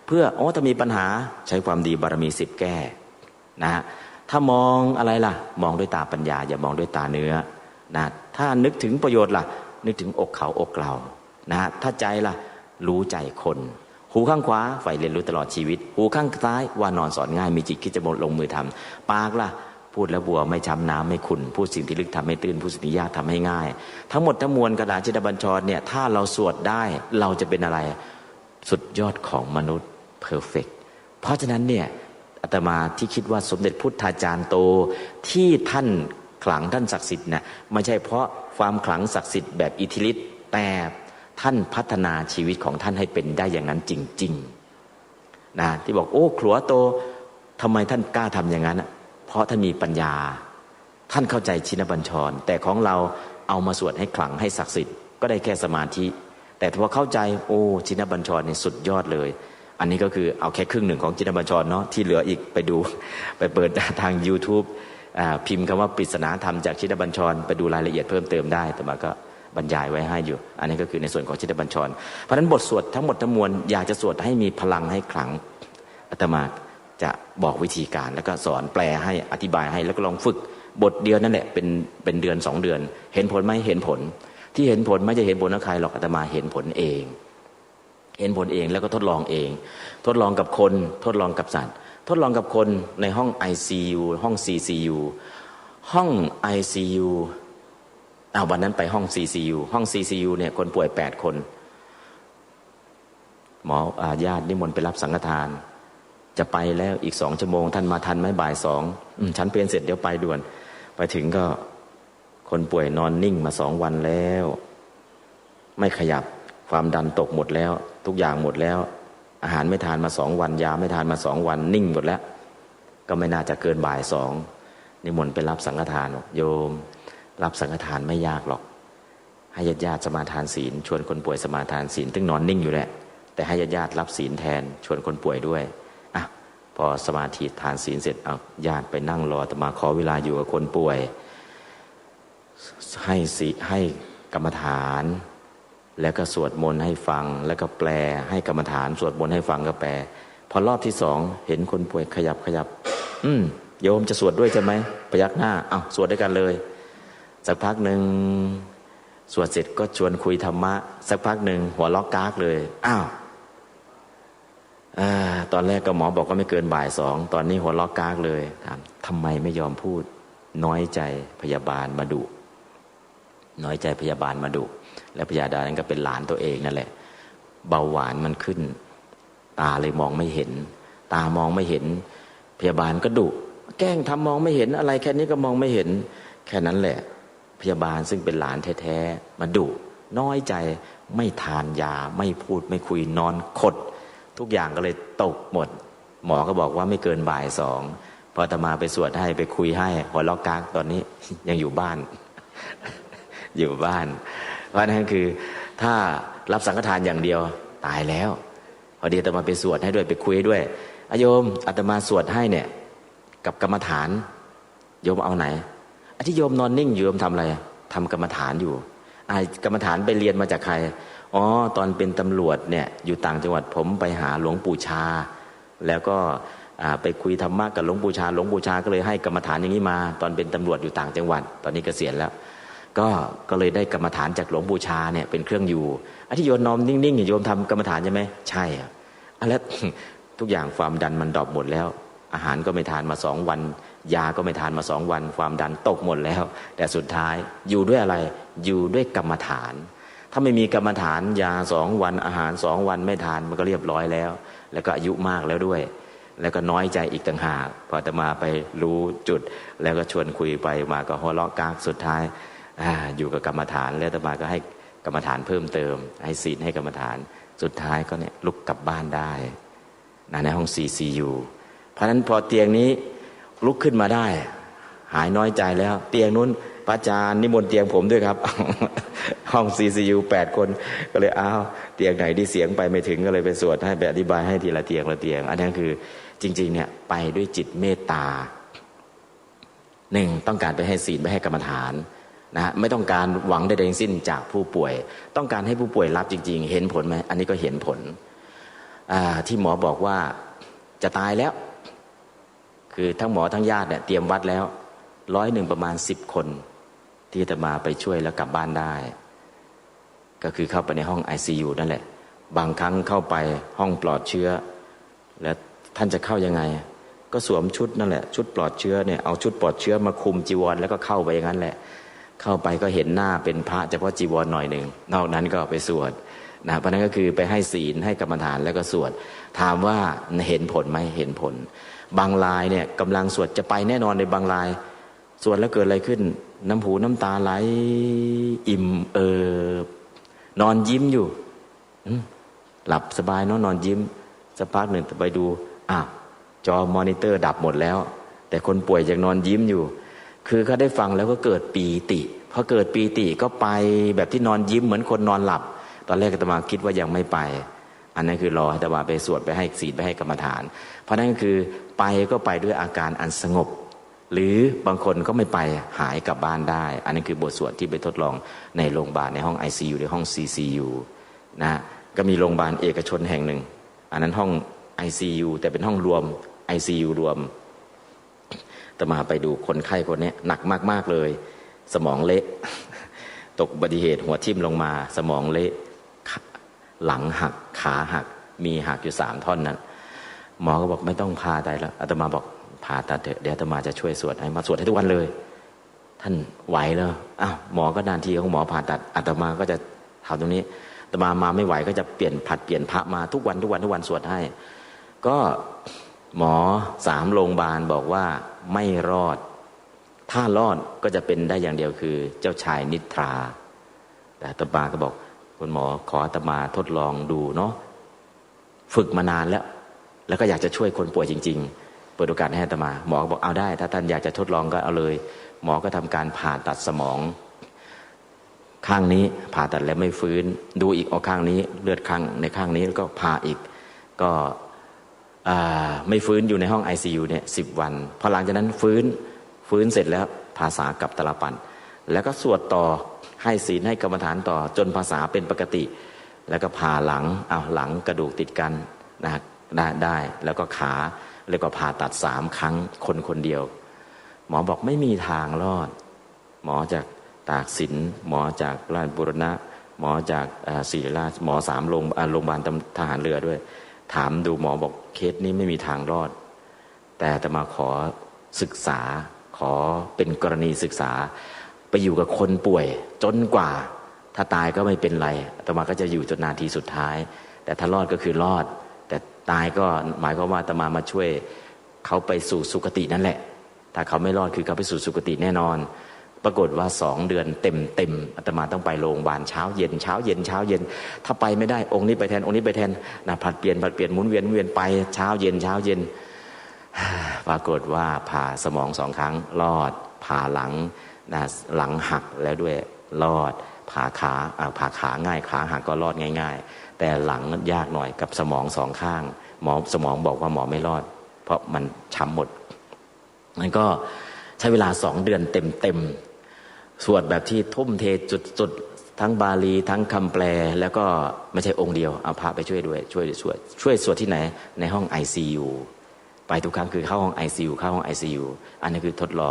เพื่อถ้ามีปัญหาใช้ความดีบารมี10แก้นะถ้ามองอะไรล่ะมองด้วยตาปัญญาอย่ามองด้วยตาเนื้อนะถ้านึกถึงประโยชน์ล่ะนึกถึงอกเขาอกเรานะถ้าใจล่ะรู้ใจคนหูข้างขวาใฝ่เรียนรู้ตลอดชีวิตหูข้างซ้ายว่านอนสอนง่ายมีจิตคิดจะลงมือทำปากล่ะพูดแล้วบัวไม่ช้ำน้ำไม่ขุ่นพูดสิ่งที่ลึกทำให้ตื้นพูดสิ่งที่ยากทำให้ง่ายทั้งหมดทั้งมวลกระดาษชินบัญชรเนี่ยถ้าเราสวดได้เราจะเป็นอะไรสุดยอดของมนุษย์เพอร์เฟกต์เพราะฉะนั้นเนี่ยอาตมาที่คิดว่าสมเด็จพุทธาจารย์โตที่ท่านขลังท่านศักดิ์สิทธิ์เนี่ยไม่ใช่เพราะความขลังศักดิ์สิทธิ์แบบอิทธิฤทธิ์แต่ท่านพัฒนาชีวิตของท่านให้เป็นได้อย่างนั้นจริงๆนะที่บอกขลัวโตทำไมท่านกล้าทำอย่างนั้นเพราะท่านมีปัญญาท่านเข้าใจชินบัญชรแต่ของเราเอามาสวดให้ขลังให้ศักดิ์สิทธิ์ก็ได้แค่สมาธิแต่พอเข้าใจชินบัญชรเนี่ยสุดยอดเลยอันนี้ก็คือเอาแค่ครึ่งหนึ่งของชินบัญชรเนาะที่เหลืออีกไปดูไปเปิดทาง YouTube พิมพ์คำว่าปริศนาธรรมจากชินบัญชรไปดูรายละเอียดเพิ่มเติมได้แต่มาก็บรรยายไว้ให้อยู่อันนี้ก็คือในส่วนของชินบัญชรเพราะฉะนั้นบทสวดทั้งหมดทั้งมวลอยากจะสวดให้มีพลังให้ขลังอาตมาจะบอกวิธีการแล้วก็สอนแปลให้อธิบายให้แล้วก็ลองฝึกบทเดียวนั่นแหละเป็นเดือน2 เดือนเห็นผลไหมเห็นผลที่เห็นผลไม่จะเห็นผลกับใครหรอกอาตมาเห็นผลเองเห็นผลเองแล้วก็ทดลองเองทดลองกับคนทดลองกับสัตว์ทดลองกับคนในห้อง ICU ห้อง CCU ห้อง ICU วันนั้นไปห้อง CCU ห้อง CCU เนี่ยคนป่วย8 คนหมอญาตินิมนต์ไปรับสังฆทานจะไปแล้วอีก2 ชั่วโมงท่านมาทันไหมบ่าย 2ฉันเพลเสร็จเดี๋ยวไปด่วนไปถึงก็คนป่วยนอนนิ่งมา2 วันแล้วไม่ขยับความดันตกหมดแล้วทุกอย่างหมดแล้วอาหารไม่ทานมา2 วันยาไม่ทานมา2 วันนิ่งหมดแล้วก็ไม่น่าจะเกินบ่าย 2นิมนต์ไปรับสังฆทานโยมรับสังฆทานไม่ยากหรอกให้ญาติสมาทานศีลชวนคนป่วยสมาทานศีลตึงนอนนิ่งอยู่แหละแต่ให้ญาติรับศีลแทนชวนคนป่วยด้วยพอสมาธิทานศีลเสร็จญาติไปนั่งรออาตมาขอเวลาอยู่กับคนป่วยให้กรรมฐานแล้วก็สวดมนต์ให้ฟังแล้วก็แปลให้กรรมฐานสวดมนต์ให้ฟังก็แปลพอรอบที่2เห็นคนป่วยขยับโยมจะสวดด้วยใช่ไหมพยักหน้าสวดด้วยกันเลยสักพักหนึ่งสวดเสร็จก็ชวนคุยธรรมะสักพักหนึ่งหัวล็อกกากเลยตอนแรกก็หมอบอกว่าไม่เกินบ่าย 2ตอนนี้หัวล็อกกากเลยถามทำไมไม่ยอมพูดน้อยใจพยาบาลมาดุน้อยใจพยาบาลมาดุและพยาบาลนั้นก็เป็นหลานตัวเองนั่นแหละเบาหวานมันขึ้นตาเลยมองไม่เห็นตามองไม่เห็นพยาบาลก็ดุแกล้งทำมองไม่เห็นอะไรแค่นี้ก็มองไม่เห็นแค่นั้นแหละพยาบาลซึ่งเป็นหลานแท้ๆมาดุน้อยใจไม่ทานยาไม่พูดไม่คุยนอนขดทุกอย่างก็เลยตกหมดหมอก็บอกว่าไม่เกินบ่าย 2พออาตมาไปสวดให้ไปคุยให้หัวล็อกกากตอนนี้ยังอยู่บ้าน อยู่บ้านเพราะนั่นคือถ้ารับสังฆทานอย่างเดียวตายแล้วพอดีอาตมาไปสวดให้ด้วยไปคุยด้วยโยมอาตมาสวดให้เนี่ยกับกรรมฐานโยมเอาไหนที่โยมนอนนิ่งโยมทำอะไรทำกรรมฐานอยู่กรรมฐานไปเรียนมาจากใครตอนเป็นตำรวจเนี่ยอยู่ต่างจังหวัดผมไปหาหลวงปู่ชาแล้วก็ไปคุยธรรมะกับหลวงปู่ชาหลวงปู่ชาก็เลยให้กรรมฐานอย่างนี้มาตอนเป็นตำรวจอยู่ต่างจังหวัดตอนนี้เกษียณแล้วก็เลยได้กรรมฐานจากหลวงปู่ชาเนี่ยเป็นเครื่องอยู่ที่โยมนอนนิ่งๆโยมทำกรรมฐานใช่ไหมใช่แล้วทุกอย่างความดันมันดรอปหมดแล้วอาหารก็ไม่ทานมา2 วันยาก็ไม่ทานมา2 วันความดันตกหมดแล้วแต่สุดท้ายอยู่ด้วยอะไรอยู่ด้วยกรรมฐานถ้าไม่มีกรรมฐานยา2 วันอาหาร2 วันไม่ทานมันก็เรียบร้อยแล้วก็อายุมากแล้วด้วย แล้วก็น้อยใจอีกต่างหากพออาตมาไปรู้จุดแล้วก็ชวนคุยไปมาก็หัวเราะกากสุดท้ายอยู่กับกรรมฐานแล้วอาตมาก็ให้กรรมฐานเพิ่มเติมให้ศีลให้กรรมฐานสุดท้ายก็เนี่ยลุกกลับบ้านได้ในห้อง CCU เพราะฉะนั้นพอเตียงนี้ลุกขึ้นมาได้หายน้อยใจแล้วเตียงนู้นพระอาจารย์นิมนต์เตียงผมด้วยครับ ห้อง CCU 8 คนก็เลยเตียงไหนที่เสียงไปไม่ถึงก็เลยไปสวดให้ไปอธิบายให้ทีละเตียงละเตียงอันนั้นคือจริงๆเนี่ยไปด้วยจิตเมตตาหนึ่งต้องการไปให้ศีลไปให้กรรมฐานนะไม่ต้องการหวังใดๆทั้งสิ้นจากผู้ป่วยต้องการให้ผู้ป่วยรับจริงๆเห็นผลไหมอันนี้ก็เห็นผลที่หมอบอกว่าจะตายแล้วคือทั้งหมอทั้งญาติเนี่ยเตรียมวัดแล้ว101ประมาณ10 คนที่จะมาไปช่วยแล้วกลับบ้านได้ก็คือเข้าไปในห้อง ICU นั่นแหละบางครั้งเข้าไปห้องปลอดเชื้อแล้วท่านจะเข้ายังไงก็สวมชุดนั่นแหละชุดปลอดเชื้อเนี่ยเอาชุดปลอดเชื้อมาคุมจีวรแล้วก็เข้าไปอย่างนั้นแหละเข้าไปก็เห็นหน้าเป็นพระเฉพาะจีวรหน่อยหนึ่งนอกนั้นก็ไปสวดนะเพราะนั้นก็คือไปให้ศีลให้กรรมฐานแล้วก็สวดถามว่าเห็นผลไหมเห็นผลบางรายเนี่ยกำลังสวดจะไปแน่นอนในบางรายสวดแล้วเกิดอะไรขึ้นน้ำหูน้ำตาไหลอิ่มนอนยิ้มอยู่หลับสบายเนาะนอนยิ้มสักพักหนึ่งไปดูจอมอนิเตอร์ดับหมดแล้วแต่คนป่วยยังนอนยิ้มอยู่คือเขาได้ฟังแล้วก็เกิดปีติพอเกิดปีติก็ไปแบบที่นอนยิ้มเหมือนคนนอนหลับตอนแรกอาตมาคิดว่ายังไม่ไปอันนั้นคือรออาตมาไปสวดไปให้ศีลไปให้กรรมฐานเพราะนั้นคือไปก็ไปด้วยอาการอันสงบหรือบางคนก็ไม่ไปหายกลับบ้านได้อันนี้คือบทสวดที่ไปทดลองในโรงพยาบาลในห้อง ICU ในห้อง CCU นะก็มีโรงพยาบาลเอกชนแห่งหนึ่งอันนั้นห้อง ICU แต่เป็นห้องรวม ICU รวมอาตมาไปดูคนไข้คนนี้หนักมากๆเลยสมองเละตกอุบัติเหตุหัวทิ่มลงมาสมองเละหลังหักขาหักมีหักอยู่3 ท่อนนั้นหมอก็บอกไม่ต้องผ่าตัดแล้วอาตมาบอกผ่าตัดเถอะเดี๋ยวอาตมาจะช่วยสวดให้มาสวดให้ทุกวันเลยท่านไหวแล้วหมอก็นานทีของหมอผ่าตัดอาตมาก็จะทำตรงนี้อาตมามาไม่ไหวก็จะเปลี่ยนพระมาทุกวันสวดให้ก็หมอ3 โรงพยาบาลบอกว่าไม่รอดถ้ารอดก็จะเป็นได้อย่างเดียวคือเจ้าชายนิทราแต่อาตมาก็บอกคุณหมอขออาตมาทดลองดูเนาะฝึกมานานแล้วก็อยากจะช่วยคนป่วยจริงๆเปิดโอกาสให้อาตมาหมอก็บอกเอาได้ถ้าท่านอยากจะทดลองก็เอาเลยหมอก็ทำการผ่าตัดสมองข้างนี้ผ่าตัดแล้วไม่ฟื้นดูอีกข้างนี้เลือดข้างในข้างนี้แล้วก็ผ่าอีกก็ไม่ฟื้นอยู่ในห้อง ICU เนี่ย10 วันพอหลังจากนั้นฟื้นเสร็จแล้วภาษากับตลปัดแล้วก็สวดต่อให้ศีลให้กรรมฐานต่อจนภาษาเป็นปกติแล้วก็ผ่าหลังหลังกระดูกติดกันนะได้แล้วก็ขาแล้วก็ผ่าตัด3 ครั้งคนเดียวหมอบอกไม่มีทางรอดหมอจากตากสินหมอจากราชบุรณะหมอจากศิริราชหมอ3 โรงพยาบาลทหารเรือด้วยถามดูหมอบอกเคสนี้ไม่มีทางรอดแต่อาตมาขอศึกษาขอเป็นกรณีศึกษาไปอยู่กับคนป่วยจนกว่าถ้าตายก็ไม่เป็นไรอาตมาก็จะอยู่จนนาทีสุดท้ายแต่ถ้ารอดก็คือรอดแต่ตายก็หมายความว่าอาตมาช่วยเขาไปสู่สุคตินั่นแหละถ้าเขาไม่รอดคือเขาไปสู่สุคติแน่นอนปรากฏว่า2 เดือนเต็มอาตมาต้องไปโรงพยาบาลเช้าเย็นถ้าไปไม่ได้องค์นี้ไปแทนองค์นี้ไปแทนนะผลัดเปลี่ยนหมุนเวียนไปเช้าเย็นปรากฏว่าผ่าสมอง2 ครั้งรอดผ่าหลังนะหลังหักแล้วด้วยรอดผ่าขาง่ายขาหักก็รอดง่ายๆแต่หลังยากหน่อยกับสมอง2 ข้างหมอสมองบอกว่าหมอไม่รอดเพราะมันช้ำหมดนั่นก็ใช้เวลา2 เดือนเต็มสวดแบบที่ทุ่มเทจุดทั้งบาลีทั้งคำแปลแล้วก็ไม่ใช่องค์เดียวเอาพระไปช่วยด้วยช่วยสวดที่ไหนในห้อง ICU ไปทุกครั้งคือเข้าห้อง ICU อันนี้คือทดล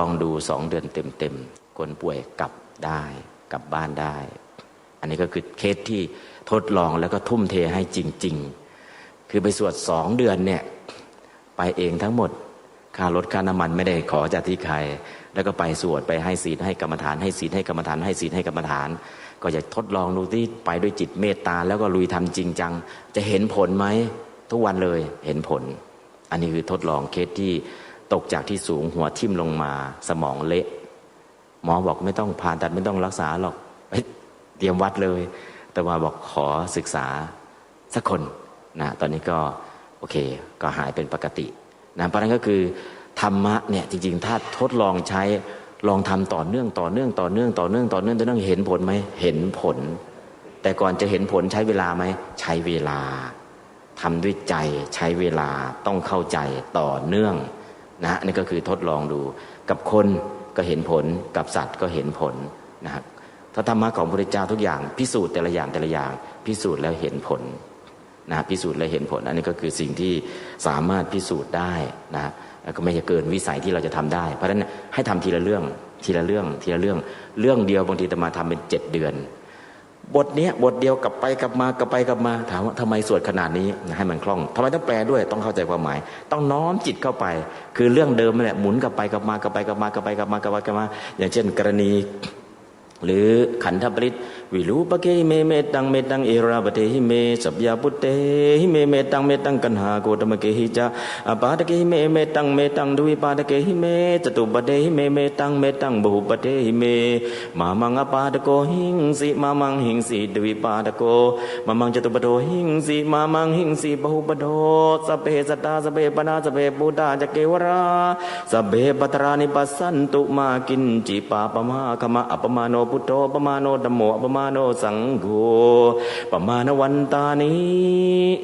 องดู2 เดือนเต็มคนป่วยกลับบ้านได้ อันนี้ก็คือเคสที่ทดลองแล้วก็ทุ่มเทให้จริงๆคือไปสวด2 เดือนเนี่ยไปเองทั้งหมดค่ารถค่าน้ำมันไม่ได้ขอจากที่ใครแล้วก็ไปสวดไปให้ศีลให้กรรมฐานให้ศีลให้กรรมฐานให้ศีลให้กรรมฐานก็อยากทดลองดูที่ไปด้วยจิตเมตตาแล้วก็ลุยทำจริงจังจะเห็นผลไหมทุกวันเลยเห็นผล อันนี้คือทดลองเคสที่ตกจากที่สูงหัวทิ่มลงมาสมองเละหมอบอกไม่ต้องผ่าตัดไม่ต้องรักษาหรอกเตรียมวัดเลยแต่ว่าบอกขอศึกษาสักคนนะตอนนี้ก็โอเคก็หายเป็นปกตินะเพราะนั้นก็คือธรรมะเนี่ยจริงๆถ้าทดลองใช้ลองทำต่อเนื่องเห็นผลไหมเห็นผลแต่ก่อนจะเห็นผลใช้เวลาไหมใช้เวลาทำด้วยใจใช้เวลาต้องเข้าใจต่อเนื่องนะนี่ก็คือทดลองดูกับคนก็เห็นผลกับสัตว์ก็เห็นผลนะครับถ้าธรรมะของพระพุทธเจ้าทุกอย่างพิสูจน์แต่ละอย่างพิสูจน์แล้วเห็นผลนะพิสูจน์แล้วเห็นผลอันนี้ก็คือสิ่งที่สามารถพิสูจน์ได้นะก็ไม่จะเกินวิสัยที่เราจะทำได้เพราะฉะนั้นให้ทำทีละเรื่องเรื่องเดียวบางทีจะมาทำเป็น7 เดือนบทเดียวกลับไปกลับมาถามว่าทำไมสวดขนาดนี้ให้มันคล่องทำไมต้องแปลด้วยต้องเข้าใจความหมายต้องน้อมจิตเข้าไปคือเรื่องเดิมนั่นแหละหมุนกลับไปอย่างเช่นกรณีหรือขันธปริตวิรูปะเกหิเมตังเอราปเทหิเมสัพยาปุตเตหิเมตังกันหาโกตมะเกหิจาอปาตะเกหิเมตังดุวิปาตะเกหิเมจตุปเตหิเมตังบุปเตหิเมมามังอปาตะโกหิงสิมามังหิงสิดุวิปาตะโกมามังจตุปโตหิงสิมามังหิงสิบุปโตสัพเพสัตตาสัพเพปนาสัพเพปุตตาจักเกวราสัพเพปัตรานิปัสสันตุมากินจิปาปะมาคมะอัปมาโนพุทโธปมาโนธัมโมปมาโนสังโฆปมาณวันตานิ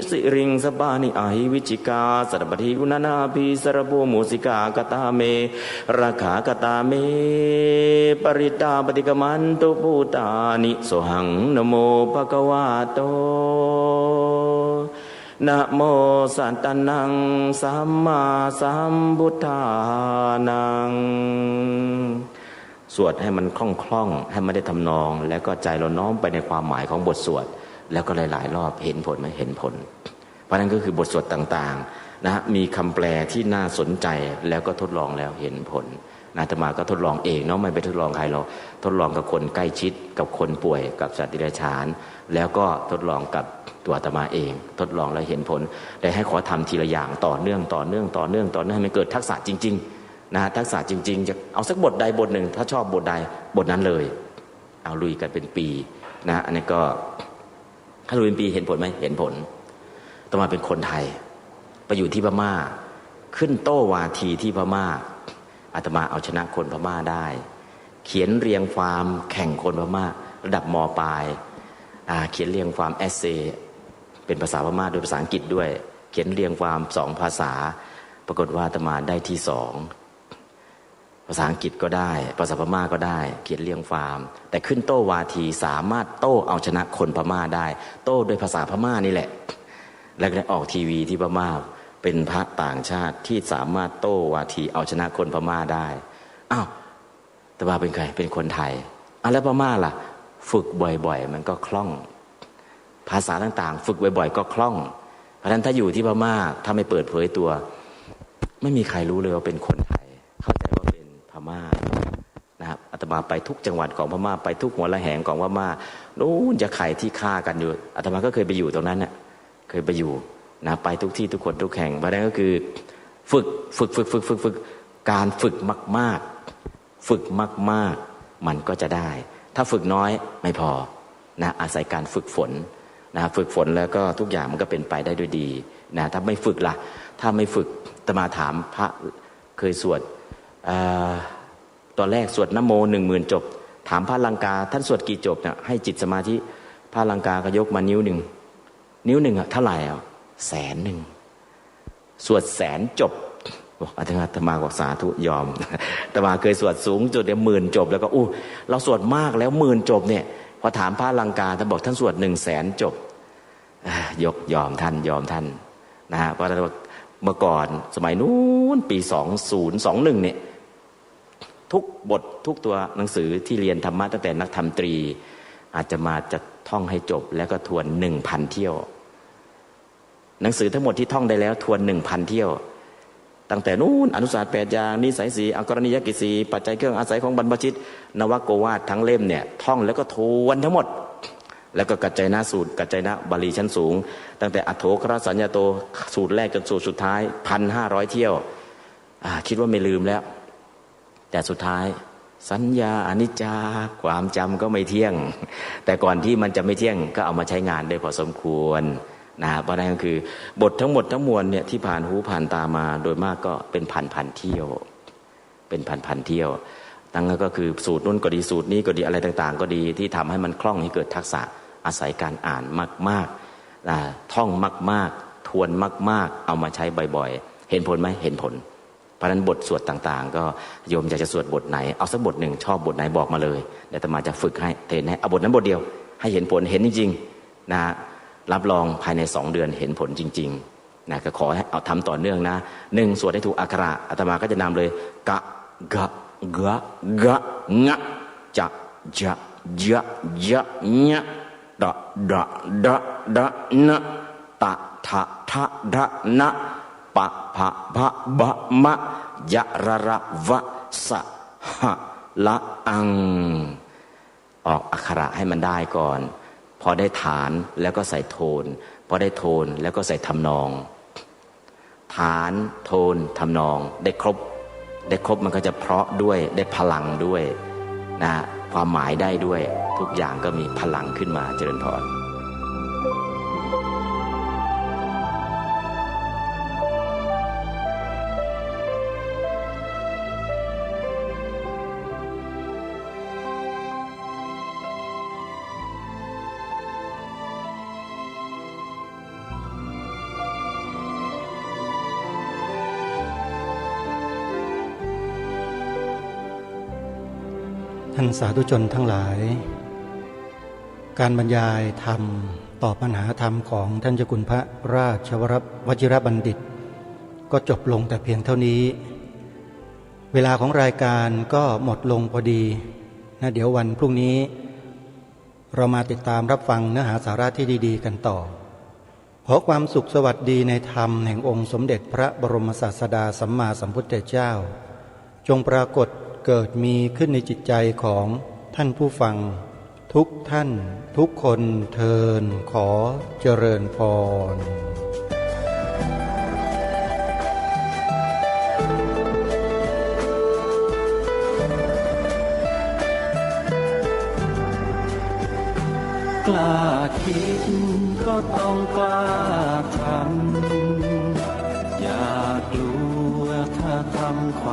สิริงสปานิอาหิวิจิกาสัตปฏิกุณนาภิสรโภมุสิกากตาเมราขากตาเมปริตาปฏิกมันตุภูตานิโสหังนโมภะคะวะโตนะโมสัตตนังสัมมาสัมพุทธานังสวดให้มันคล่องให้ไม่ได้ทำนองแล้วก็ใจเราน้อมไปในความหมายของบทสวดแล้วก็หลายๆรอบเห็นผลไหมเห็นผลเพราะนั้นก็คือบทสวดต่างๆนะมีคำแปลที่น่าสนใจแล้วก็ทดลองแล้วเห็นผลอาตมาก็ทดลองเองเนาะไม่ไปทดลองใครเราทดลองกับคนใกล้ชิดกับคนป่วยกับสัตว์เดรัจฉานแล้วก็ทดลองกับตัวอาตมาเองทดลองแล้วเห็นผลแต่ให้ขอทำทีละอย่างต่อเนื่องให้มันเกิดทักษะจริงๆนะทักษะจริงๆจะเอาสักบทใดบทหนึ่งถ้าชอบบทใดบทนั้นเลยเอาลุยกันเป็นปีนะอันนี้ก็ถ้าลุยเป็นปีเห็นผลไหมเห็นผลต่อมาเป็นคนไทยไปอยู่ที่พม่าขึ้นโต้วาทีที่พม่าอาตมาเอาชนะคนพม่าได้เขียนเรียงความแข่งคนพม่าระดับม.ปลายเขียนเรียงความเอเซเป็นภาษาพม่าด้วยภาษาอังกฤษด้วยเขียนเรียงความ2 ภาษาปรากฏว่าอาตมาได้ที่2ภาษาอังกฤษก็ได้ภาษาพม่าก็ได้เขียนเรียงความแต่ขึ้นโต้วาทีสามารถโต้เอาชนะคนพม่าได้โต้ด้วยภาษาพม่านี่แหละแล้วก็ได้ออกทีวีที่พม่าเป็นพระต่างชาติที่สามารถโต้วาทีเอาชนะคนพม่าได้อ้าวแต่ว่าเป็นใครเป็นคนไทยแล้วพม่าล่ะฝึกบ่อยๆมันก็คล่องภาษาต่างๆฝึกบ่อยๆก็คล่องเพราะฉะนั้นถ้าอยู่ที่พม่าถ้าไม่เปิดเผยตัวไม่มีใครรู้เลยว่าเป็นคนไทยเข้าใจว่าเป็นพม่านะครับอาตมาไปทุกจังหวัดของพม่าไปทุกหัวละแหงของพม่านู้นจะไข่ที่ฆ่ากันอยู่อาตมาก็เคยไปอยู่ตรงนั้นน่ะเคยไปอยู่นะไปทุกที่ทุกคนทุกแห่งเพราะฉะนั้นก็คือฝึกการฝึกมากๆมันก็จะได้ถ้าฝึกน้อยไม่พอนะอาศัยการฝึกฝนนะฝึกฝนแล้วก็ทุกอย่างมันก็เป็นไปได้ด้วยดีนะถ้าไม่ฝึกล่ะถ้าไม่ฝึกอาตมาถามพระเคยสวดตอนแรกสวดนะโม10,000 จบถามพระลังกาท่านสวดกี่จบเนี่ยให้จิตสมาธิพระลังกาก็ยกมานิ้วหนึ่งเท่าไหร่100,000สวด100,000 จบอาตมาบอกสาธุยอมอาตมาเคยสวดสูงจุดเนี่ย10,000 จบแล้วก็เราสวดมากแล้ว10,000 จบเนี่ยพอถามพระลังกาท่านบอกท่านสวด100,000 จบยอมท่านนะฮะเพราะเมื่อก่อนสมัยนู้นปี2021เนี่ยทุกบททุกตัวหนังสือที่เรียนธรรมะตั้งแต่นักธรรมตรีอาจจะมาจะท่องให้จบแล้วก็ทวน 1,000 เที่ยวหนังสือทั้งหมดที่ท่องได้แล้วทวน 1,000 เที่ยวตั้งแต่นู้นอนุศาสตร์8 อย่างนิสัย4อกรณียกิจ4ปัจจัยเครื่องอาศัยของบรรพชิตนวโกวาททั้งเล่มเนี่ยท่องแล้วก็ทวนทั้งหมด แล้วก็กัจจายนะสูตรกัจจายนะบาลีชั้นสูงตั้งแต่อัฏโถครสัญญาโตสูตรแรกจนสูตรสุดท้าย 1,500 เที่ยวคิดว่าไม่ลืมแล้วแต่สุดท้ายสัญญาอนิจจาความจำก็ไม่เที่ยงแต่ก่อนที่มันจะไม่เที่ยงก็เอามาใช้งานได้พอสมควรนะเพราะนั่นก็คือบททั้งหมดทั้งมวลเนี่ยที่ผ่านหูผ่านตามาโดยมากก็เป็นพันเที่ยวเป็นพันเที่ยวตั้งก็คือสูตรนู้นก็ดีสูตรนี้ก็ดีอะไรต่างๆก็ดีที่ทำให้มันคล่องให้เกิดทักษะอาศัยการอ่านมากๆท่องมากๆทวนมากๆเอามาใช้บ่อยๆเห็นผลไหมเห็นผลเพราะฉะนั้นบทสวดต่างๆก็โยมอยากจะสวดบทไหนเอาสักบทหนึ่งชอบบทไหนบอกมาเลยเดี๋ยวอาตมาจะฝึกให้เทรนให้เอาบทนั้นบทเดียวให้เห็นผลเห็นจริงๆนะรับรองภายใน2 เดือนเห็นผลจริงๆนะก็ขอให้เอาทำต่อเนื่องนะ1สวดให้ถูกอักขระอาตมาก็จะนำเลยกะกะกะกะงะจะจะจะจะญะดะดะดะดะนะตะทะทะดะนะปะภะภะบะมะยะระระวะสะหะละอังออกอักขระให้มันได้ก่อนพอได้ฐานแล้วก็ใส่โทนพอได้โทนแล้วก็ใส่ทำนองฐานโทนทำนองได้ครบมันก็จะเพราะด้วยได้พลังด้วยนะความหมายได้ด้วยทุกอย่างก็มีพลังขึ้นมาเจริญพรท่านสาธุชนทั้งหลายการบรรยายธรรมตอบปัญหาธรรมของท่านเจ้าคุณพระราชวชิรบัณฑิตก็จบลงแต่เพียงเท่านี้เวลาของรายการก็หมดลงพอดีนะเดี๋ยววันพรุ่งนี้เรามาติดตามรับฟังเนื้อหาสาระที่ดีๆกันต่อขอความสุขสวัสดีในธรรมแห่งองค์สมเด็จพระบรมศาสดาสัมมาสัมพุทธเจ้าจงปรากฏเกิดมีขึ้นในจิตใจของท่านผู้ฟังทุกท่านทุกคนเทินขอเจริญพรกล้าคิดก็ต้องกล้าทำอย่ากลัวถ้าทำความ